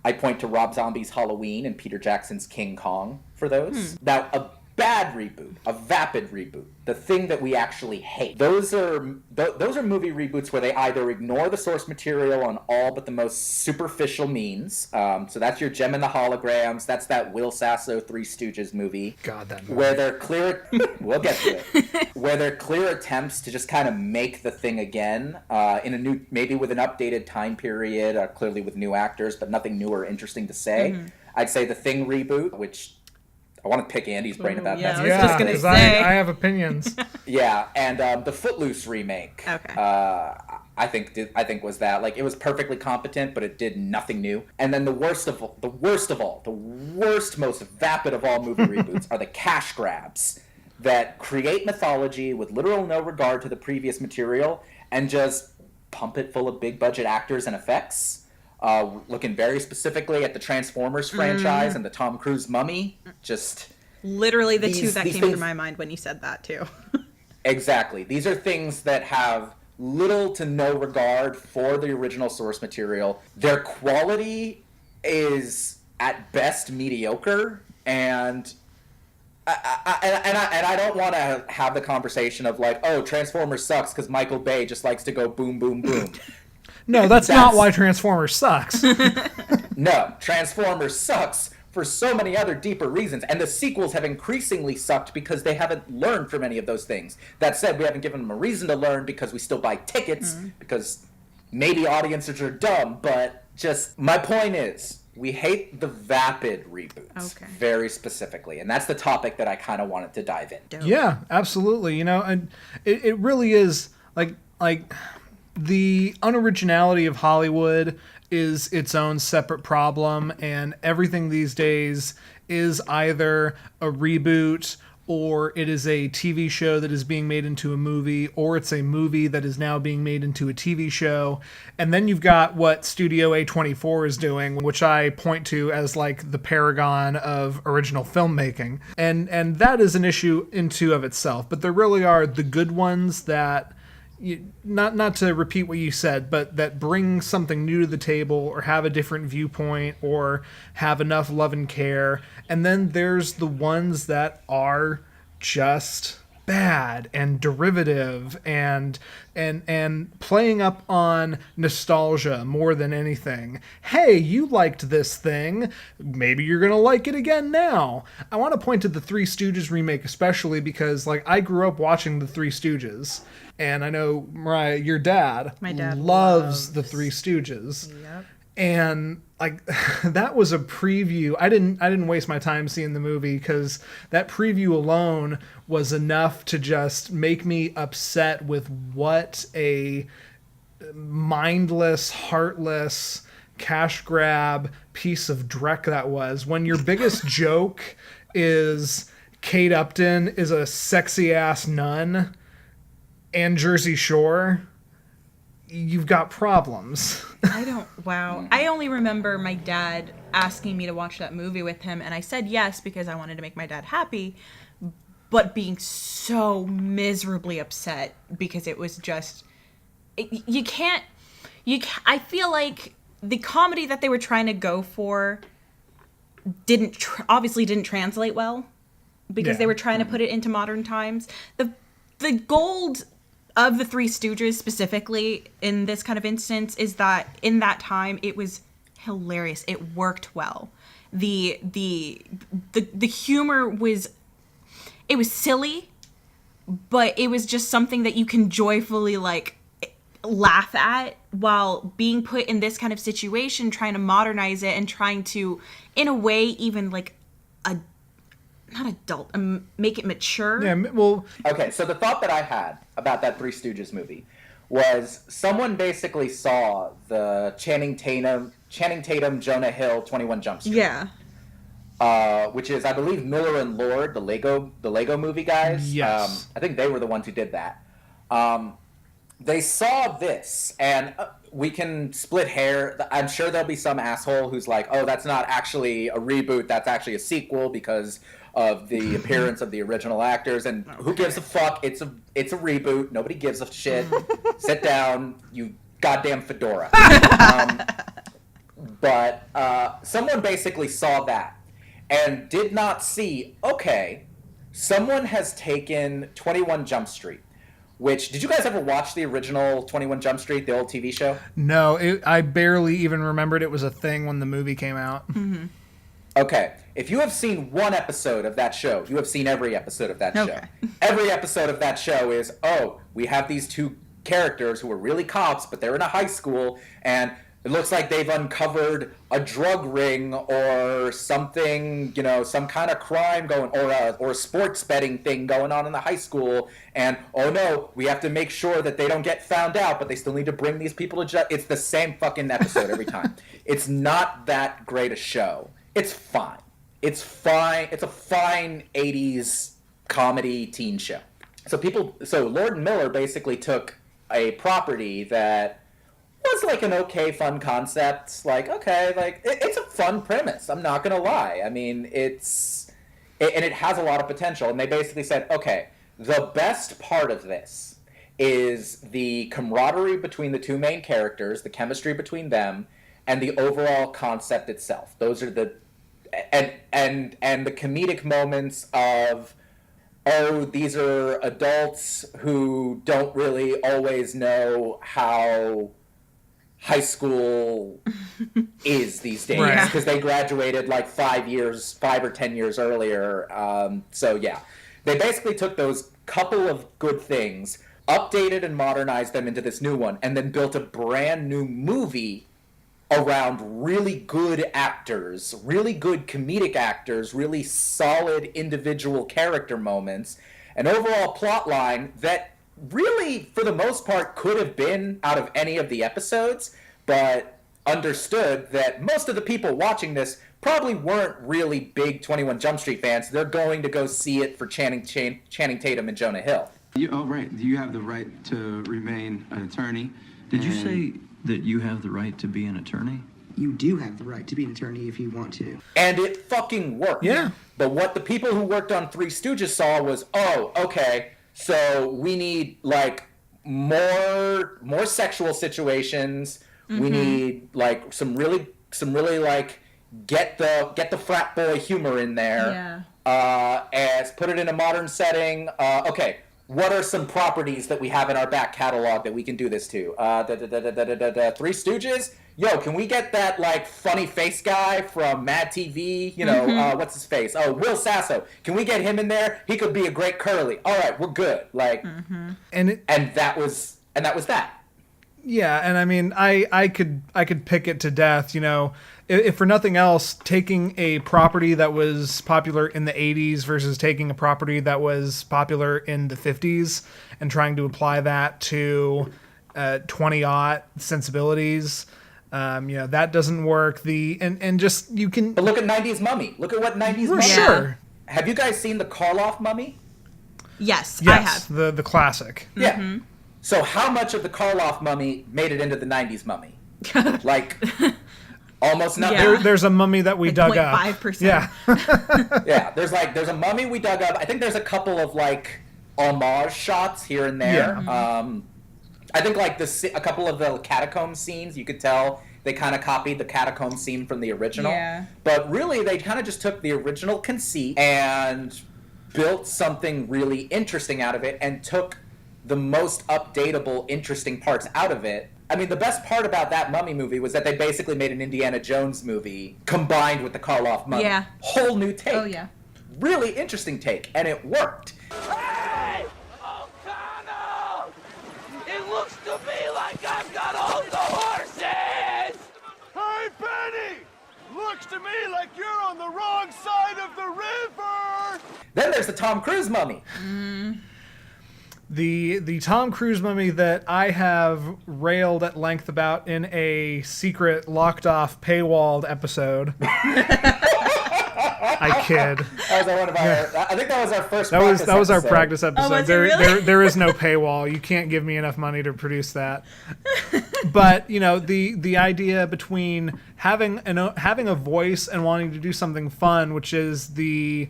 I point to Rob Zombie's Halloween and Peter Jackson's King Kong for those. Now, a bad reboot, a vapid reboot, the thing that we actually hate, those are movie reboots where they either ignore the source material on all but the most superficial means. So that's your Gem and the Holograms. That's that Will Sasso Three Stooges movie. God, that movie. Where they're clear, we'll get to it. Where they're clear attempts to just kind of make the thing again in a new, maybe with an updated time period, clearly with new actors, but nothing new or interesting to say. I'd say the Thing reboot, which I want to pick Andy's brain about that. I was just gonna because say. I have opinions. Yeah, and the Footloose remake. Okay. I think was that, like, it was perfectly competent, but it did nothing new. And then the worst, most vapid of all movie reboots are the cash grabs that create mythology with literal no regard to the previous material and just pump it full of big budget actors and effects. Looking very specifically at the Transformers franchise and the Tom Cruise Mummy, just... Literally the two that came things... through my mind when you said that, too. Exactly. These are things that have little to no regard for the original source material. Their quality is at best mediocre, and I don't want to have the conversation of like, oh, Transformers sucks because Michael Bay just likes to go boom, boom, boom. No, that's not why Transformers sucks. No, Transformers sucks for so many other deeper reasons, and the sequels have increasingly sucked because they haven't learned from any of those things. That said, we haven't given them a reason to learn because we still buy tickets, because maybe audiences are dumb, but just, my point is, we hate the Vapid reboots very specifically, and that's the topic that I kind of wanted to dive in. Yeah, absolutely. You know, and it really is like the unoriginality of Hollywood is its own separate problem, and everything these days is either a reboot, or it is a TV show that is being made into a movie, or it's a movie that is now being made into a TV show. And then you've got what Studio A24 is doing, which I point to as like the paragon of original filmmaking. And that is an issue into of itself. But there really are the good ones that, not to repeat what you said, but that bring something new to the table, or have a different viewpoint, or have enough love and care. And then there's the ones that are just bad and derivative and playing up on nostalgia more than anything. Hey, you liked this thing, maybe you're gonna like it again now. I want to point to the Three Stooges remake especially because like I grew up watching the Three Stooges, and I know, Moriah, your dad, My dad loves the Three Stooges. Yep. And like that was a preview. I didn't waste my time seeing the movie because that preview alone was enough to just make me upset with what a mindless, heartless, cash grab piece of dreck that was. When your biggest joke is Kate Upton is a sexy ass nun and Jersey Shore, you've got problems. I only remember my dad asking me to watch that movie with him, and I said yes because I wanted to make my dad happy, but being so miserably upset because it was just, I feel like the comedy that they were trying to go for obviously didn't translate well because they were trying to put it into modern times. The gold of the Three Stooges specifically in this kind of instance is that in that time it was hilarious. It worked well. The humor was silly, but it was just something that you can joyfully like laugh at while being put in this kind of situation, trying to modernize it and trying to, in a way, even like not adult, make it mature. Yeah, well... Okay, so the thought that I had about that Three Stooges movie was someone basically saw the Channing Tatum, Jonah Hill, 21 Jump Street. Yeah. Which is, I believe, Miller and Lord, the Lego movie guys. Yes. I think they were the ones who did that. They saw this, and we can split hair. I'm sure there'll be some asshole who's like, oh, that's not actually a reboot, that's actually a sequel because of the appearance of the original actors, and who gives a fuck? It's a reboot. Nobody gives a shit. Sit down, you goddamn fedora. But someone basically saw that and did not see, okay, someone has taken 21 Jump Street, which, did you guys ever watch the original 21 Jump Street, the old TV show? No, I barely even remembered it was a thing when the movie came out. Mm-hmm. Okay, if you have seen one episode of that show, you have seen every episode of that show. Every episode of that show is, oh, we have these two characters who are really cops, but they're in a high school, and it looks like they've uncovered a drug ring or something, you know, some kind of crime going, or a sports betting thing going on in the high school, and, oh no, we have to make sure that they don't get found out, but they still need to bring these people to justice. It's the same fucking episode every time. It's not that great a show. It's fine. It's fine. It's a fine 80s comedy teen show. So Lord and Miller basically took a property that was like an okay, fun concept. Like, okay, like it's a fun premise. I'm not gonna lie. I mean, and it has a lot of potential. And they basically said, okay, the best part of this is the camaraderie between the two main characters, the chemistry between them, and the overall concept itself. Those are the and the comedic moments of, oh, these are adults who don't really always know how high school is these days because they graduated like 5 or 10 years earlier. So yeah, they basically took those couple of good things, updated and modernized them into this new one, and then built a brand new movie around really good actors, really good comedic actors, really solid individual character moments, an overall plot line that really, for the most part, could have been out of any of the episodes, but understood that most of the people watching this probably weren't really big 21 Jump Street fans. They're going to go see it for Channing Tatum and Jonah Hill. Right. You have the right to remain an attorney. Did you say that you have the right to be an attorney? You do have the right to be an attorney if you want to. And it fucking worked. Yeah. But what the people who worked on Three Stooges saw was, oh, okay, so we need like more sexual situations. Mm-hmm. We need like some really like get the frat boy humor in there. Yeah. As put it in a modern setting. Okay, what are some properties that we have in our back catalog that we can do this to? Three Stooges. Yo, can we get that, like, funny face guy from Mad TV? You know, what's his face? Oh, Will Sasso. Can we get him in there? He could be a great Curly. All right, we're good. Like, and that was that. Yeah, and I mean, I could pick it to death, you know, if for nothing else, taking a property that was popular in the 80s versus taking a property that was popular in the 50s and trying to apply that to 20-aught sensibilities. You know, that doesn't work. And just you can. But look at 90s Mummy. Look at what 90s Mummy. Sure. Have you guys seen the Karloff Mummy? Yes, I have. The classic. Yeah. Mm-hmm. So how much of the Karloff Mummy made it into the 90s Mummy? Like almost nothing. Yeah. There's a mummy that we dug up. 5%. Yeah. Yeah. There's a mummy we dug up. I think there's a couple of like homage shots here and there. Yeah. I think like a couple of the catacomb scenes, you could tell they kind of copied the catacomb scene from the original. Yeah. But really, they kind of just took the original conceit and built something really interesting out of it and took the most updatable, interesting parts out of it. I mean, the best part about that Mummy movie was that they basically made an Indiana Jones movie combined with the Karloff Mummy. Yeah. Whole new take. Oh, yeah. Really interesting take, and it worked. Hey! O'Connell! It looks to me like I've got all the horses! Hey, Benny! Looks to me like you're on the wrong side of the river! Then there's the Tom Cruise Mummy. The Tom Cruise Mummy that I have railed at length about in a secret locked off paywalled episode. I kid. That was one of our, I think that was our first That was our practice episode. Oh, was it really? There is no paywall. You can't give me enough money to produce that. But you know, the idea between having a voice and wanting to do something fun, which is the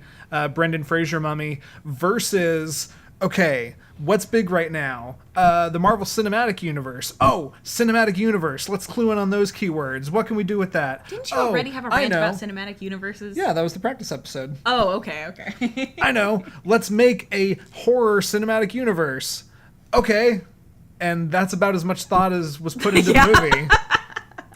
Brendan Fraser Mummy, versus okay, what's big right now? The Marvel Cinematic Universe. Oh, Cinematic Universe. Let's clue in on those keywords. What can we do with that? Didn't you already have a rant about cinematic universes? Yeah, that was the practice episode. Oh, okay. I know. Let's make a horror cinematic universe. Okay. And that's about as much thought as was put into the movie.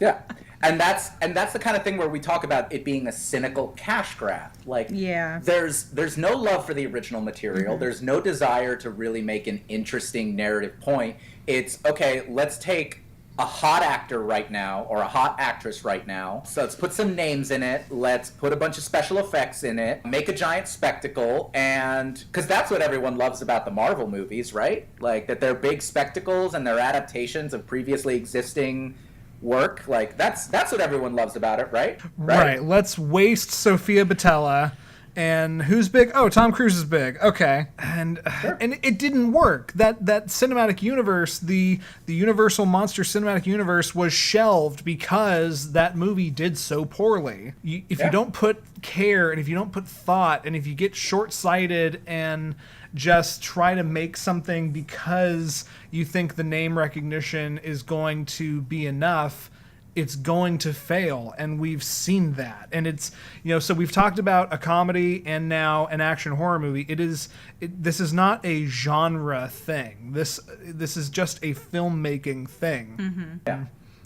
Yeah. And that's the kind of thing where we talk about it being a cynical cash grab. Like, yeah. There's no love for the original material. Mm-hmm. There's no desire to really make an interesting narrative point. It's, okay, let's take a hot actor right now, or a hot actress right now. So let's put some names in it. Let's put a bunch of special effects in it. Make a giant spectacle. And, because that's what everyone loves about the Marvel movies, right? Like, that they're big spectacles and they're adaptations of previously existing work. Like, that's what everyone loves about it, right? Right. Let's waste Sophia Botella. And who's big? Oh, Tom Cruise is big. Okay. And Sure. and it didn't work. That cinematic universe, the Universal Monster Cinematic Universe, was shelved because that movie did so poorly. If you don't put care, and if you don't put thought, and if you get short-sighted and just try to make something because you think the name recognition is going to be enough, it's going to fail. And we've seen that. And it's, so we've talked about a comedy and now an action horror movie. This is not a genre thing. This is just a filmmaking thing. Mm-hmm. Yeah.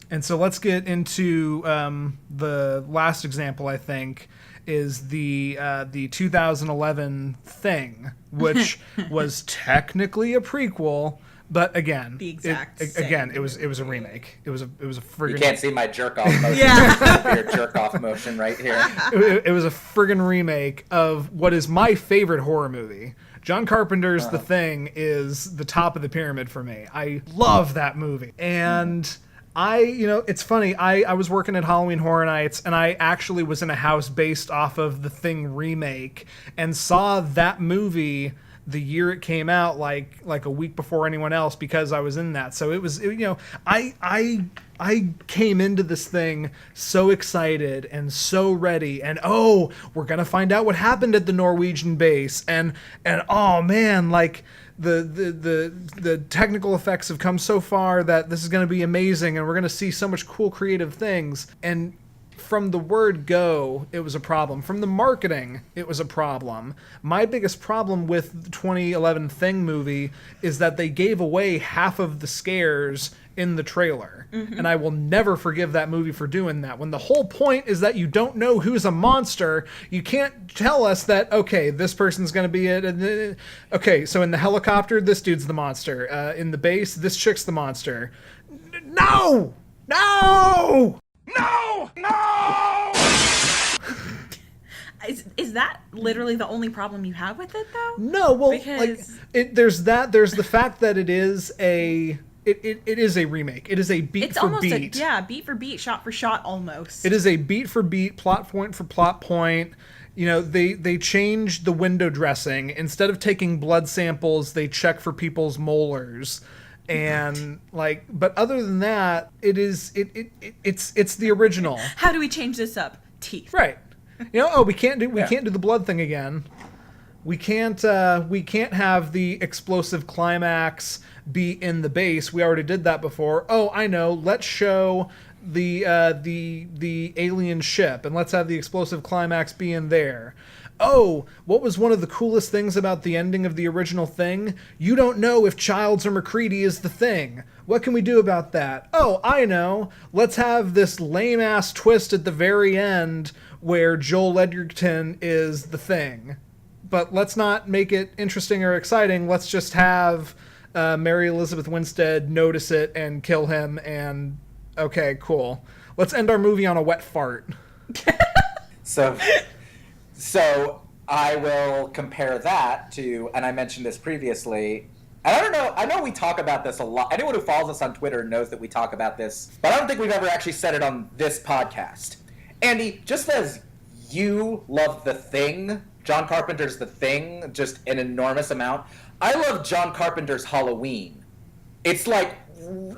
And so let's get into the last example, I think, is the 2011 Thing, which was technically a prequel, but again, the exact again, it was a remake. It was a friggin'. You can't see my jerk off motion. Yeah. Your jerk off motion right here. It was a friggin' remake of what is my favorite horror movie. John Carpenter's The Thing is the top of the pyramid for me. I love that movie. And it's funny, I was working at Halloween Horror Nights, and I actually was in a house based off of the Thing remake and saw that movie the year it came out, like a week before anyone else, because I was in that. So I came into this thing so excited and so ready, and we're gonna find out what happened at the Norwegian base, and oh man, like the technical effects have come so far that this is gonna be amazing, and we're gonna see so much cool creative things. And from the word go, it was a problem. From the marketing, it was a problem. My biggest problem with the 2011 Thing movie is that they gave away half of the scares in the trailer. Mm-hmm. And I will never forgive that movie for doing that. When the whole point is that you don't know who's a monster, you can't tell us that, okay, this person's going to be it. Okay, so in the helicopter, this dude's the monster. In the base, this chick's the monster. No! No! No! No! Is that literally the only problem you have with it, though? No, well, because there's the fact that it is a remake. It is a beat it's for almost beat. Beat for beat, shot for shot, almost. It is a beat for beat, plot point for plot point. They changed the window dressing. Instead of taking blood samples, they check for people's molars. And but other than that, it's the original. How do we change this up? Teeth. Right. We can't do the blood thing again. We can't have the explosive climax be in the base. We already did that before. Oh, I know. Let's show the alien ship, and let's have the explosive climax be in there. Oh, what was one of the coolest things about the ending of the original Thing? You don't know if Childs or McCready is the Thing. What can we do about that? Oh, I know. Let's have this lame-ass twist at the very end where Joel Edgerton is the Thing. But let's not make it interesting or exciting. Let's just have Mary Elizabeth Winstead notice it and kill him, and okay, cool. Let's end our movie on a wet fart. So I will compare that to, and I mentioned this previously, and I don't know, I know we talk about this a lot. Anyone who follows us on Twitter knows that we talk about this, but I don't think we've ever actually said it on this podcast. Andy, just as you love The Thing, John Carpenter's The Thing, just an enormous amount, I love John Carpenter's Halloween. It's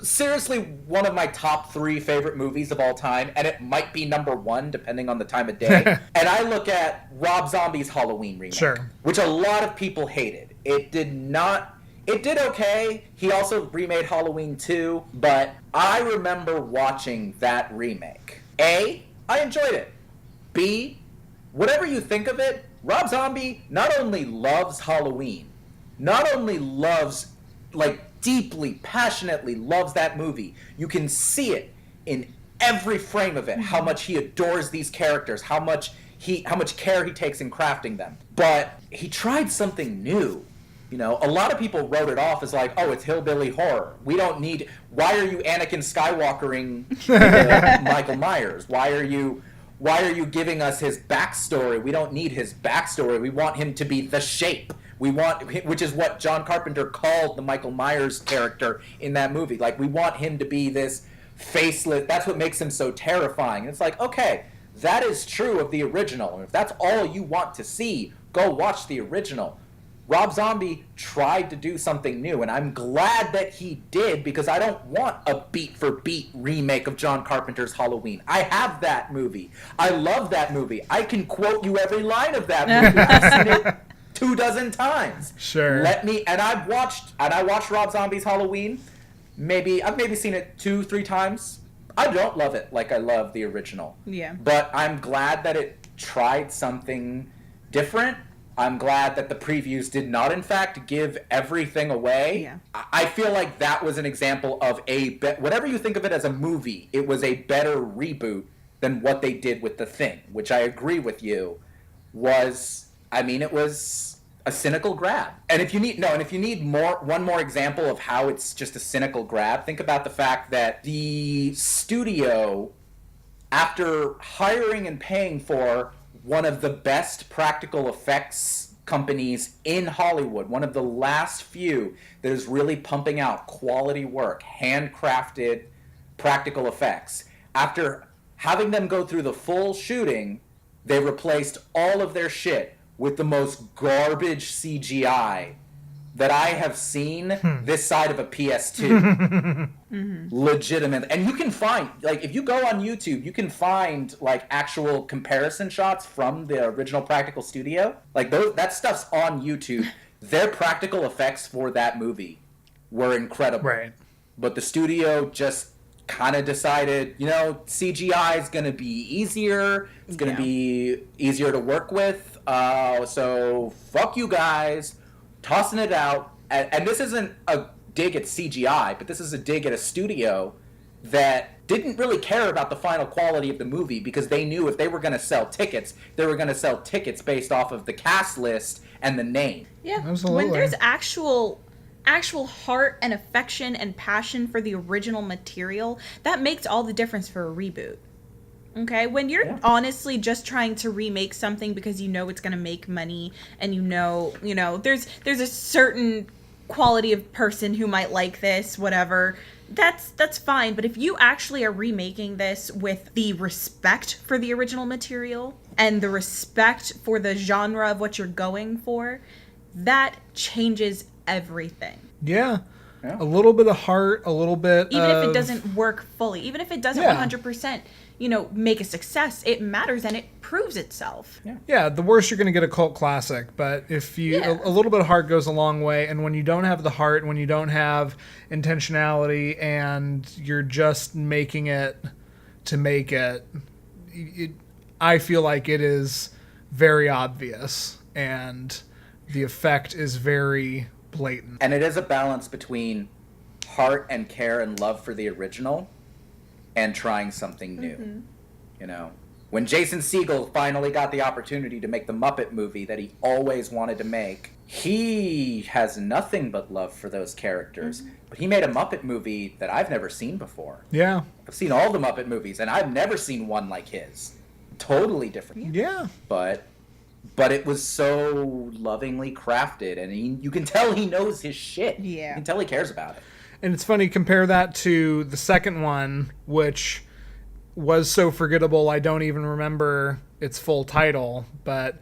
seriously one of my top 3 favorite movies of all time, and it might be number 1 depending on the time of day. And I look at Rob Zombie's Halloween remake, sure, which a lot of people hated. It did okay. He also remade Halloween 2, but I remember watching that remake. A, I enjoyed it. B, whatever you think of it, Rob Zombie not only loves Halloween, not only loves, deeply, passionately loves that movie. You can see it in every frame of it, how much he adores these characters, how much care he takes in crafting them. But he tried something new. A lot of people wrote it off as it's hillbilly horror. We don't need, why are you Anakin Skywalkering Michael Myers? Why are you giving us his backstory? We don't need his backstory. We want him to be the Shape. Which is what John Carpenter called the Michael Myers character in that movie. We want him to be this faceless. That's what makes him so terrifying. And it's okay, that is true of the original. And if that's all you want to see, go watch the original. Rob Zombie tried to do something new, and I'm glad that he did, because I don't want a beat-for-beat remake of John Carpenter's Halloween. I have that movie. I love that movie. I can quote you every line of that movie. I've seen it 24 times. Sure. I watched Rob Zombie's Halloween. I've maybe seen it 2-3 times. I don't love it like I love the original. Yeah. But I'm glad that it tried something different. I'm glad that the previews did not, in fact, give everything away. Yeah. I feel like that was an example of whatever you think of it as a movie, it was a better reboot than what they did with The Thing, which I agree with you it was a cynical grab. And if you need one more example of how it's just a cynical grab, think about the fact that the studio, after hiring and paying for one of the best practical effects companies in Hollywood, one of the last few that is really pumping out quality work, handcrafted practical effects. After having them go through the full shooting, they replaced all of their shit with the most garbage CGI that I have seen this side of a PS2. Legitimate. And you can find, if you go on YouTube, you can find, actual comparison shots from the original practical studio. That stuff's on YouTube. Their practical effects for that movie were incredible. Right. But the studio just kind of decided, CGI is going to be easier. It's going to be easier to work with. So fuck you guys. Tossing it out. And this isn't a dig at CGI, but this is a dig at a studio that didn't really care about the final quality of the movie because they knew if they were going to sell tickets, they were going to sell tickets based off of the cast list and the name. Yeah. Absolutely. When there's actual heart and affection and passion for the original material, that makes all the difference for a reboot. Okay, when you're honestly just trying to remake something because you know it's going to make money and there's a certain quality of person who might like this, whatever, that's fine. But if you actually are remaking this with the respect for the original material and the respect for the genre of what you're going for, that changes everything. Yeah. A little bit of heart, a little bit even if it doesn't work fully, even if it doesn't 100%, make a success, it matters and it proves itself. Yeah, the worst you're going to get a cult classic, but if you a little bit of heart goes a long way, and when you don't have the heart, when you don't have intentionality, and you're just making it to make it, I feel like it is very obvious, and the effect is very blatant. And it is a balance between heart and care and love for the original and trying something new. When Jason Segel finally got the opportunity to make the Muppet movie that he always wanted to make, he has nothing but love for those characters. But he made a Muppet movie that I've never seen before. Yeah. I've seen all the Muppet movies, and I've never seen one like his. Totally different. Yeah. But it was so lovingly crafted, and you can tell he knows his shit. Yeah. You can tell he cares about it. And it's funny, compare that to the second one, which was so forgettable I don't even remember its full title, but...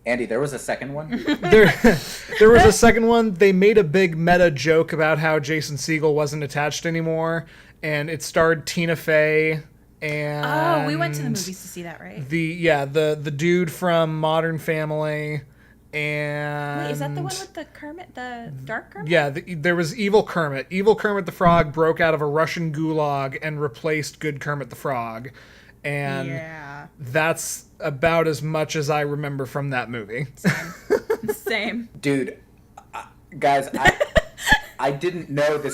Andy, there was a second one? there was a second one. They made a big meta joke about how Jason Segel wasn't attached anymore, and it starred Tina Fey and... Oh, we went to the movies to see that, right? The dude from Modern Family... And wait, is that the one with the Kermit, the dark Kermit? Yeah, there was Evil Kermit. Evil Kermit the Frog broke out of a Russian gulag and replaced good Kermit the Frog. And that's about as much as I remember from that movie. Same. Dude, guys, I didn't know this.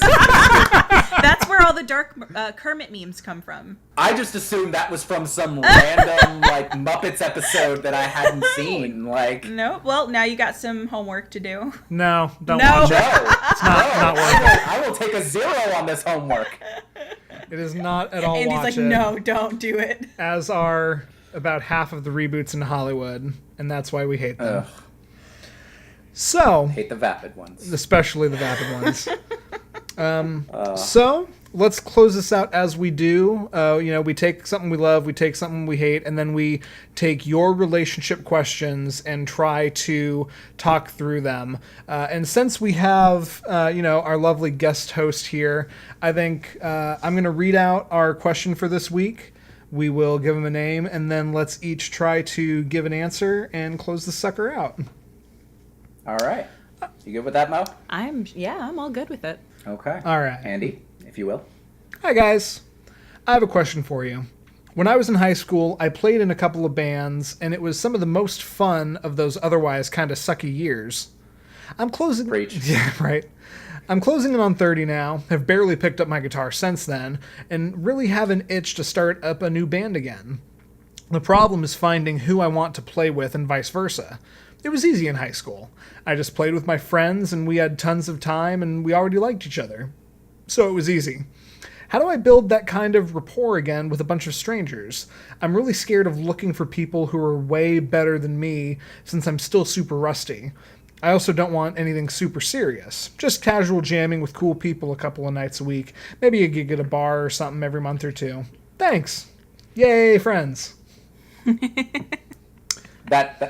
That's where all the dark Kermit memes come from. I just assumed that was from some random Muppets episode that I hadn't seen. No. Well, now you got some homework to do. No, don't watch it. It's not worth it. I will take a 0 on this homework. It is not at all. Andy's watch like, it. no, don't do it. As are about half of the reboots in Hollywood, and that's why we hate them. Ugh. So hate the vapid ones, especially the vapid ones. So let's close this out as we do. We take something we love, we take something we hate, and then we take your relationship questions and try to talk through them. And since we have, our lovely guest host here, I think I'm going to read out our question for this week. We will give him a name, and then let's each try to give an answer and close the sucker out. All right. You good with that, Mo? I'm all good with it. Okay. All right. Andy, if you will. Hi, guys. I have a question for you. When I was in high school, I played in a couple of bands, and it was some of the most fun of those otherwise kind of sucky years. I'm closing... Preach. Yeah, right. I'm closing in on 30 now, have barely picked up my guitar since then, and really have an itch to start up a new band again. The problem is finding who I want to play with and vice versa. It was easy in high school. I just played with my friends, and we had tons of time, and we already liked each other. So it was easy. How do I build that kind of rapport again with a bunch of strangers? I'm really scared of looking for people who are way better than me since I'm still super rusty. I also don't want anything super serious. Just casual jamming with cool people a couple of nights a week. Maybe a gig at a bar or something every month or two. Thanks. Yay, friends.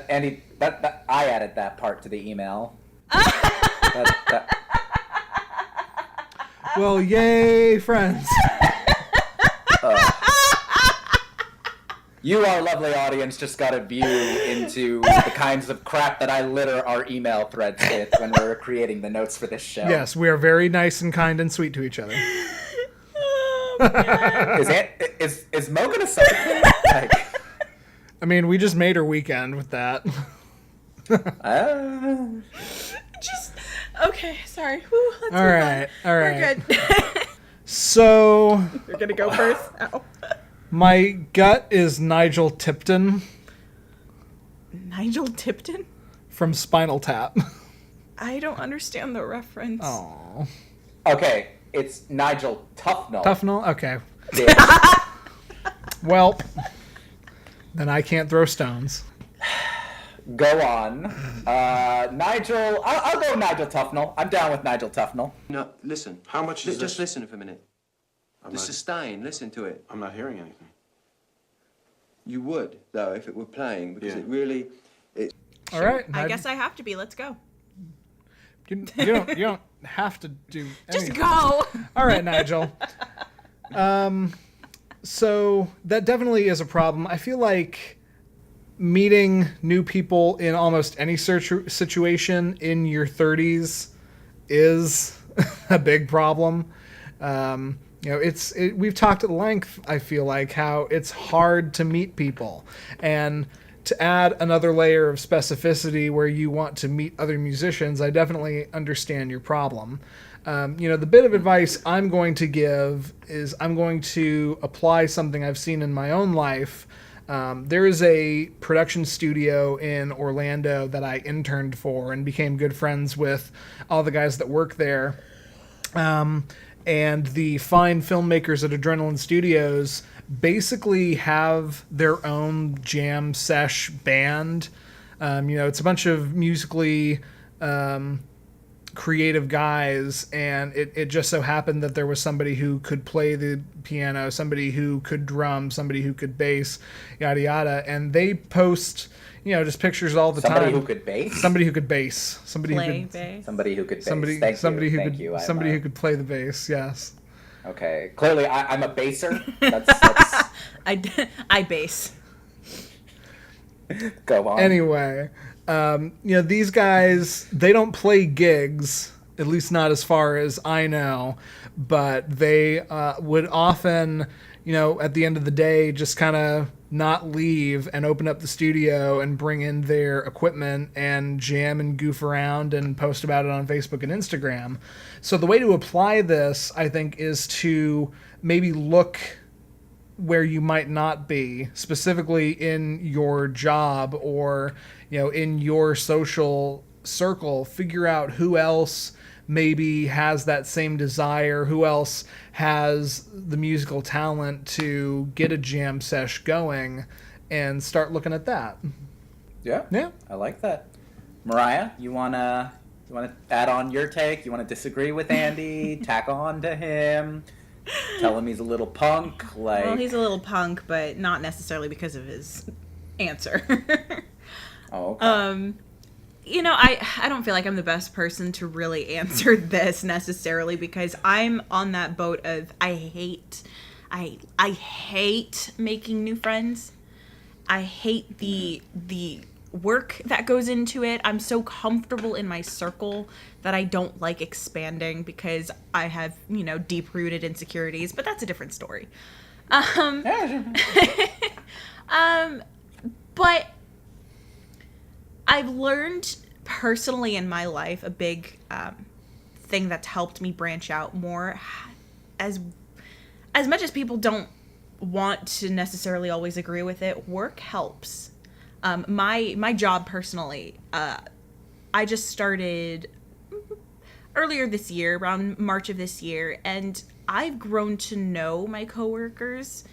Andy, I added that part to the email. Well, yay, friends. You, our lovely audience, just got a view into the kinds of crap that I litter our email threads with when we're creating the notes for this show. Yes, we are very nice and kind and sweet to each other. Is Mo gonna suffocate? I mean, we just made her weekend with that. Okay, sorry. Whew, let's all right. We're good. So... You're gonna go first? Ow. My gut is Nigel Tipton. Nigel Tipton? From Spinal Tap. I don't understand the reference. Oh. Okay, it's Nigel Tufnell. Tufnell? Okay. Yeah. Well, then I can't throw stones. Go on. Nigel, I'll go Nigel Tufnell. I'm down with Nigel Tufnell. No, listen. How much is Just this? listen for a minute. The sustain, listen to it. I'm not hearing anything. You would, though, if it were playing, because it really... All right. I guess I have to be. Let's go. You don't have to do anything. Just go. All right, Nigel. So that definitely is a problem. I feel like meeting new people in almost any situation in your 30s is a big problem. We've talked at length, I feel like, how it's hard to meet people. And to add another layer of specificity where you want to meet other musicians, I definitely understand your problem. The bit of advice I'm going to give is I'm going to apply something I've seen in my own life. There is a production studio in Orlando that I interned for and became good friends with all the guys that work there. And the fine filmmakers at Adrenaline Studios basically have their own jam sesh band. It's a bunch of musically creative guys, and it just so happened that there was somebody who could play the piano, somebody who could drum, somebody who could bass, yada yada, and they post just pictures all the time. Somebody who could bass? Somebody who could bass. Somebody play who could bass. Somebody who could bass. Somebody who could play the bass. Yes. Okay. Clearly, I'm a basser. That's... I bass. Go on. Anyway, these guys, they don't play gigs, at least not as far as I know, but they would often, at the end of the day, just kind of not leave and open up the studio and bring in their equipment and jam and goof around and post about it on Facebook and Instagram. So the way to apply this, I think, is to maybe look where you might not be, specifically in your job or, in your social circle. Figure out who else maybe has that same desire, who else has the musical talent to get a jam sesh going, and start looking at that. Yeah. I like that. Moriah, you wanna add on your take? You wanna disagree with Andy? Tack on to him? Tell him he's a little punk? Well, he's a little punk, but not necessarily because of his answer. Oh, okay. I don't feel like I'm the best person to really answer this necessarily, because I'm on that boat of I hate making new friends. I hate the work that goes into it. I'm so comfortable in my circle that I don't like expanding because I have, deep-rooted insecurities, but that's a different story. But I've learned personally in my life a big thing that's helped me branch out more. As much as people don't want to necessarily always agree with it, work helps. My job personally, I just started earlier this year, around March of this year, and I've grown to know my coworkers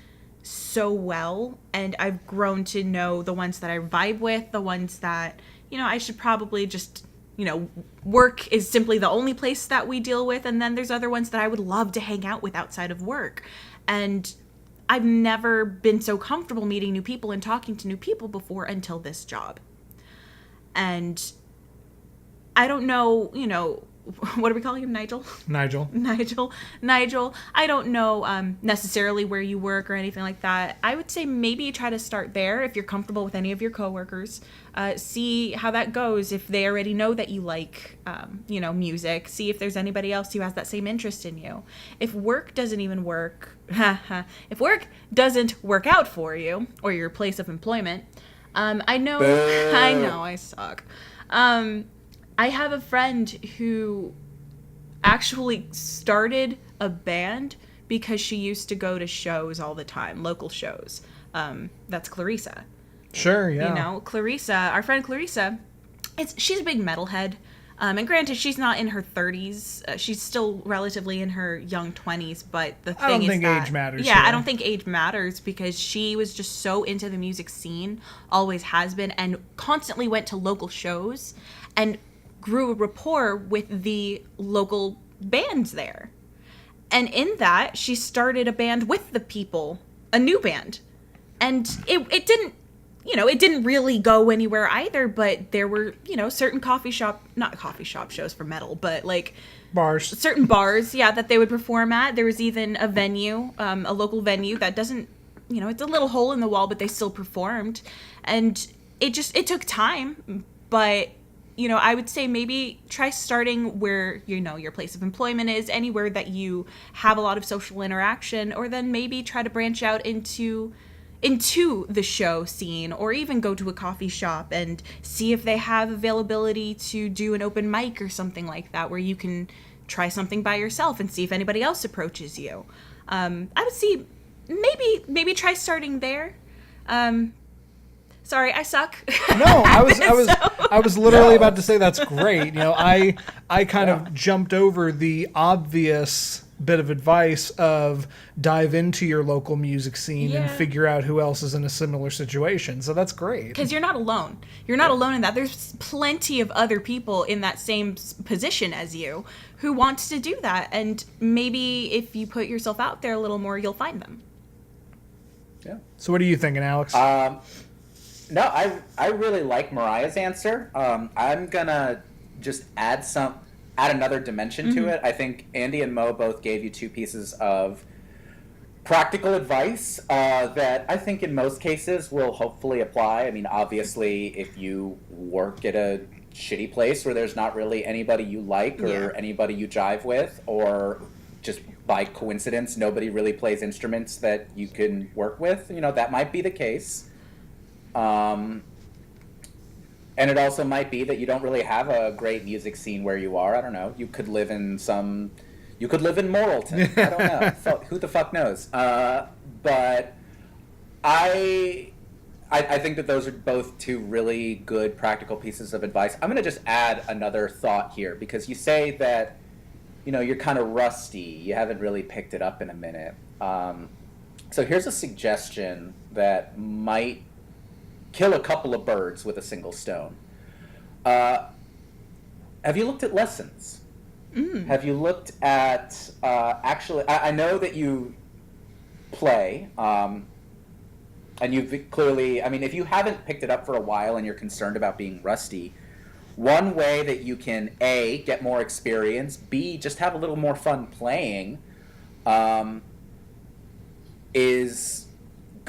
so well, and I've grown to know the ones that I vibe with, the ones that, I should probably just, work is simply the only place that we deal with, and then there's other ones that I would love to hang out with outside of work. And I've never been so comfortable meeting new people and talking to new people before until this job. And I don't know, what are we calling him? Nigel. I don't know necessarily where you work or anything like that. I would say maybe try to start there if you're comfortable with any of your coworkers. See how that goes. If they already know that you like, music, see if there's anybody else who has that same interest in you. If work doesn't even work, if work doesn't work out for you or your place of employment, I know I suck. I have a friend who actually started a band because she used to go to shows all the time, local shows. That's Clarissa. Sure, yeah. Clarissa, our friend Clarissa, she's a big metalhead. And granted, she's not in her 30s. She's still relatively in her young 20s, but the thing is I don't think age matters. Yeah, I don't think age matters because she was just so into the music scene, always has been, and constantly went to local shows and grew a rapport with the local bands there. And in that, she started a band with the people, a new band. And it didn't, it didn't really go anywhere either, but there were, certain not coffee shop shows for metal, but like bars, certain bars, that they would perform at. There was even a venue, a local venue that doesn't, it's a little hole in the wall, but they still performed. And it took time, but I would say maybe try starting where, your place of employment is, anywhere that you have a lot of social interaction, or then maybe try to branch out into the show scene, or even go to a coffee shop and see if they have availability to do an open mic or something like that, where you can try something by yourself and see if anybody else approaches you. I would see maybe try starting there. Sorry, I suck. No, I was literally about to say that's great. I kind of jumped over the obvious bit of advice of dive into your local music scene and figure out who else is in a similar situation. So that's great. Because you're not alone. You're not alone in that. There's plenty of other people in that same position as you who wants to do that. And maybe if you put yourself out there a little more, you'll find them. Yeah. So what are you thinking, Alex? No, I really like Mariah's answer. I'm gonna just add another dimension to it. I think Andy and Mo both gave you two pieces of practical advice that I think in most cases will hopefully apply. I mean, obviously, if you work at a shitty place where there's not really anybody you like or anybody you jive with, or just by coincidence nobody really plays instruments that you can work with, that might be the case. And it also might be that you don't really have a great music scene where you are. I don't know. You could live in Morrilton. I don't know. Who the fuck knows? But I think that those are both two really good practical pieces of advice. I'm going to just add another thought here, because you say that, you're kind of rusty. You haven't really picked it up in a minute. So here's a suggestion that might kill a couple of birds with a single stone. Have you looked at lessons? Have you looked at actually? I know that you play, and you've clearly. I mean, if you haven't picked it up for a while and you're concerned about being rusty, one way that you can A, get more experience, B, just have a little more fun playing, is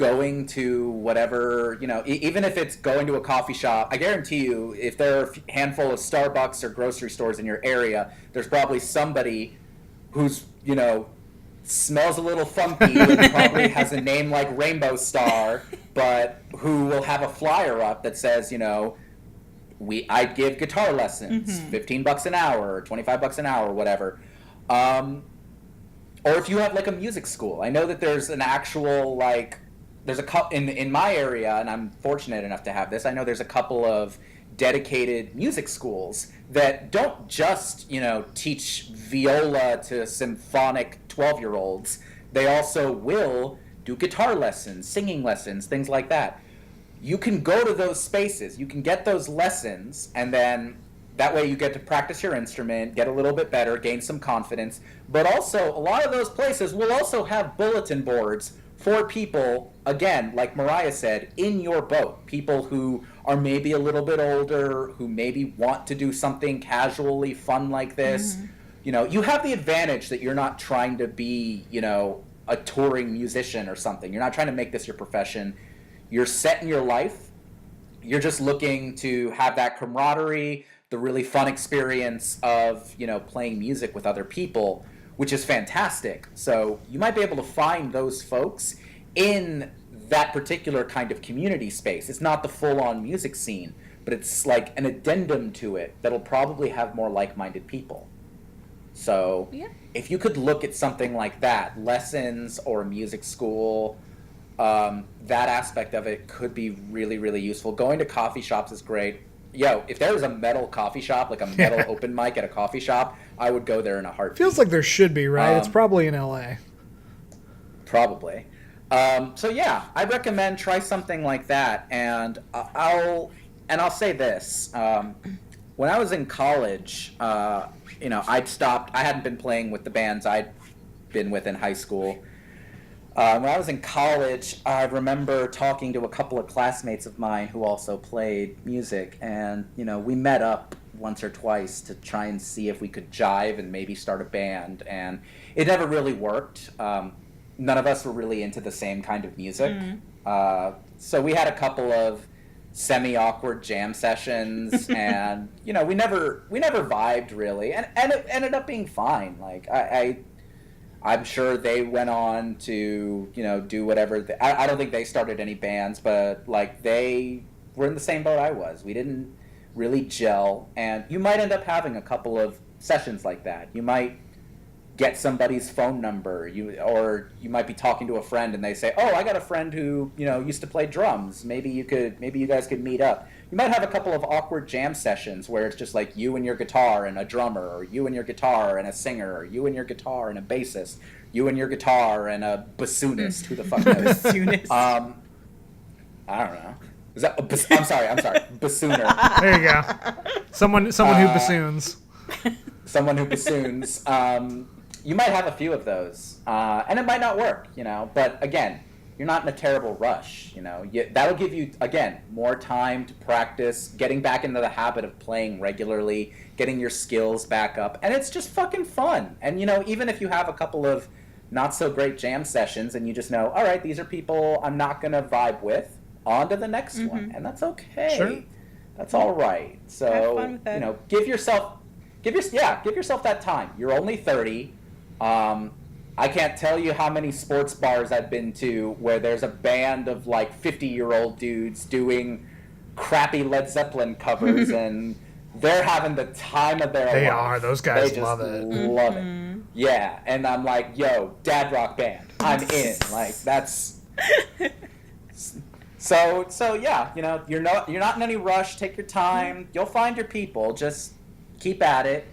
going to whatever, even if it's going to a coffee shop, I guarantee you, if there are a handful of Starbucks or grocery stores in your area, there's probably somebody who's, smells a little funky and probably has a name like Rainbow Star, but who will have a flyer up that says, I give guitar lessons, $15 an hour, or $25 an hour, or whatever. Or if you have like a music school, I know that there's an actual there's a couple in my area, and I'm fortunate enough to have this. I know there's a couple of dedicated music schools that don't just teach viola to symphonic 12-year-olds. They also will do guitar lessons, singing lessons, things like that. You can go to those spaces, you can get those lessons, and then that way you get to practice your instrument, get a little bit better, gain some confidence. But also, a lot of those places will also have bulletin boards for people, again, like Moriah said, in your boat. People who are maybe a little bit older, who maybe want to do something casually fun like this. You have the advantage that you're not trying to be, a touring musician or something. You're not trying to make this your profession. You're set in your life. You're just looking to have that camaraderie, the really fun experience of, playing music with other people, which is fantastic. So you might be able to find those folks in that particular kind of community space. It's not the full-on music scene, but it's like an addendum to it that'll probably have more like-minded people. So if you could look at something like that, lessons or a music school, that aspect of it could be really, really useful. Going to coffee shops is great. If there was a metal coffee shop, like a metal open mic at a coffee shop, I would go there in a heartbeat. Feels like there should be, right? It's probably in LA. Probably. I recommend try something like that. And I'll say this. When I was in college, I'd stopped. I hadn't been playing with the bands I'd been with in high school. When I was in college, I remember talking to a couple of classmates of mine who also played music, and we met up once or twice to try and see if we could jive and maybe start a band, and it never really worked. None of us were really into the same kind of music, so we had a couple of semi-awkward jam sessions, and we never vibed really, and it ended up being fine. Like I'm sure they went on to, do whatever. I don't think they started any bands, but they were in the same boat I was. We didn't really gel, and you might end up having a couple of sessions like that. You might get somebody's phone number, or you might be talking to a friend and they say, "Oh, I got a friend who used to play drums. Maybe you guys could meet up." You might have a couple of awkward jam sessions where it's just like you and your guitar and a drummer, or you and your guitar and a singer, or you and your guitar and a bassist, you and your guitar and a bassoonist. Who the fuck knows? Bassoonist. I don't know. Is that I'm sorry, bassooner. There you go. Someone who bassoons. Someone who bassoons. You might have a few of those, and it might not work, But again, you're not in a terrible rush, That'll give you, again, more time to practice, getting back into the habit of playing regularly, getting your skills back up, and it's just fucking fun. And, even if you have a couple of not so great jam sessions and you just know, all right, these are people I'm not going to vibe with, on to the next one, and that's okay. Sure. That's all right. So, have fun with that. give yourself that time. You're only 30. I can't tell you how many sports bars I've been to where there's a band of 50-year-old dudes doing crappy Led Zeppelin covers, and they're having the time of their life. They are. Those guys they just love it. Love it. Yeah, and I'm like, yo, dad rock band. I'm in. That's. So yeah, you're not in any rush. Take your time. You'll find your people. Just keep at it.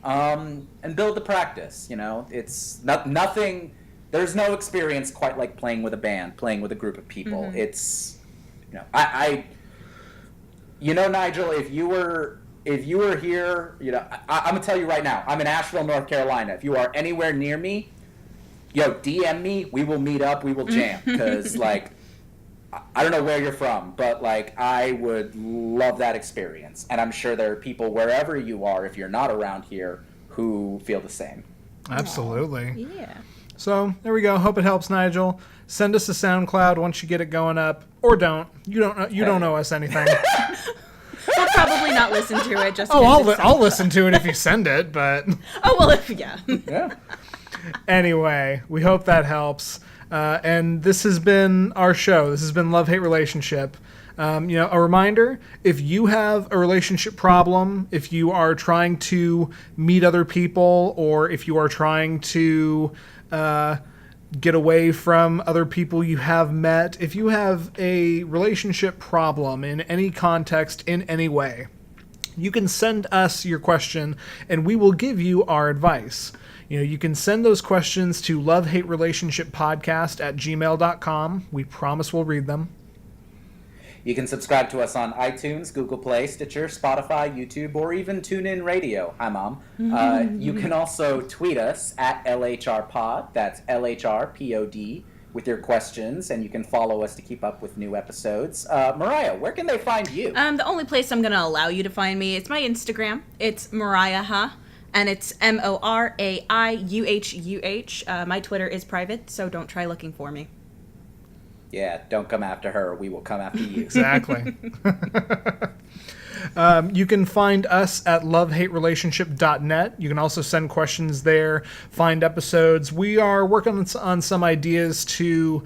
And build the practice, It's nothing. There's no experience quite like playing with a band, playing with a group of people. It's, Nigel, if you were here, I'm gonna tell you right now, I'm in Asheville, North Carolina. If you are anywhere near me, DM me. We will meet up. We will jam. Because I don't know where you're from, but I would love that experience, and I'm sure there are people wherever you are, if you're not around here, who feel the same. Absolutely. Yeah. So there we go. Hope it helps, Nigel. Send us a SoundCloud once you get it going up, or don't. You don't owe us anything. We'll probably not listen to it. Just I'll listen to it if you send it. But yeah. Yeah. Anyway, we hope that helps. And this has been our show. This has been Love Hate Relationship. A reminder, if you have a relationship problem, if you are trying to meet other people, or if you are trying to get away from other people you have met, if you have a relationship problem in any context, in any way, you can send us your question and we will give you our advice. You can send those questions to lovehaterelationship.podcast@gmail.com. We promise we'll read them. You can subscribe to us on iTunes, Google Play, Stitcher, Spotify, YouTube, or even TuneIn Radio. Hi, Mom. You can also tweet us at LHRPod, that's LHRPOD, with your questions, and you can follow us to keep up with new episodes. Moriah, where can they find you? The only place I'm going to allow you to find me, it's my Instagram. It's Moriah, and it's MORAIUHUH. My Twitter is private, so don't try looking for me. Yeah, don't come after her. We will come after you. Exactly. You can find us at lovehaterelationship.net. You can also send questions there, find episodes. We are working on some ideas to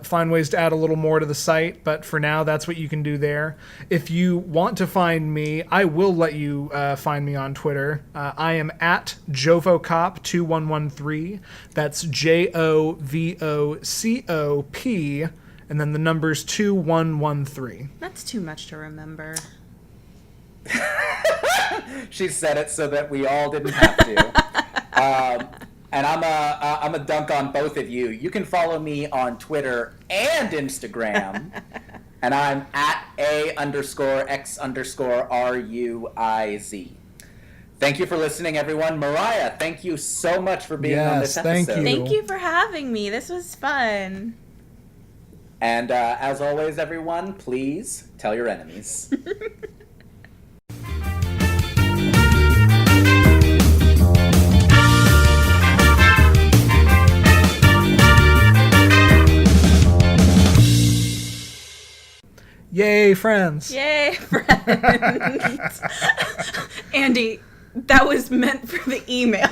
find ways to add a little more to the site, but for now, that's what you can do there. If you want to find me, I will let you find me on Twitter. I am at JovoCop2113. That's JOVOCOP, and then the number's 2113. That's too much to remember. She said it so that we all didn't have to. And I'm a dunk on both of you. You can follow me on Twitter and Instagram. And I'm at A_X_RUIZ. Thank you for listening, everyone. Moriah, thank you so much for being on this episode. Thank you. Thank you for having me. This was fun. And as always, everyone, please tell your enemies. Yay, friends. Yay, friends. Andy, that was meant for the email.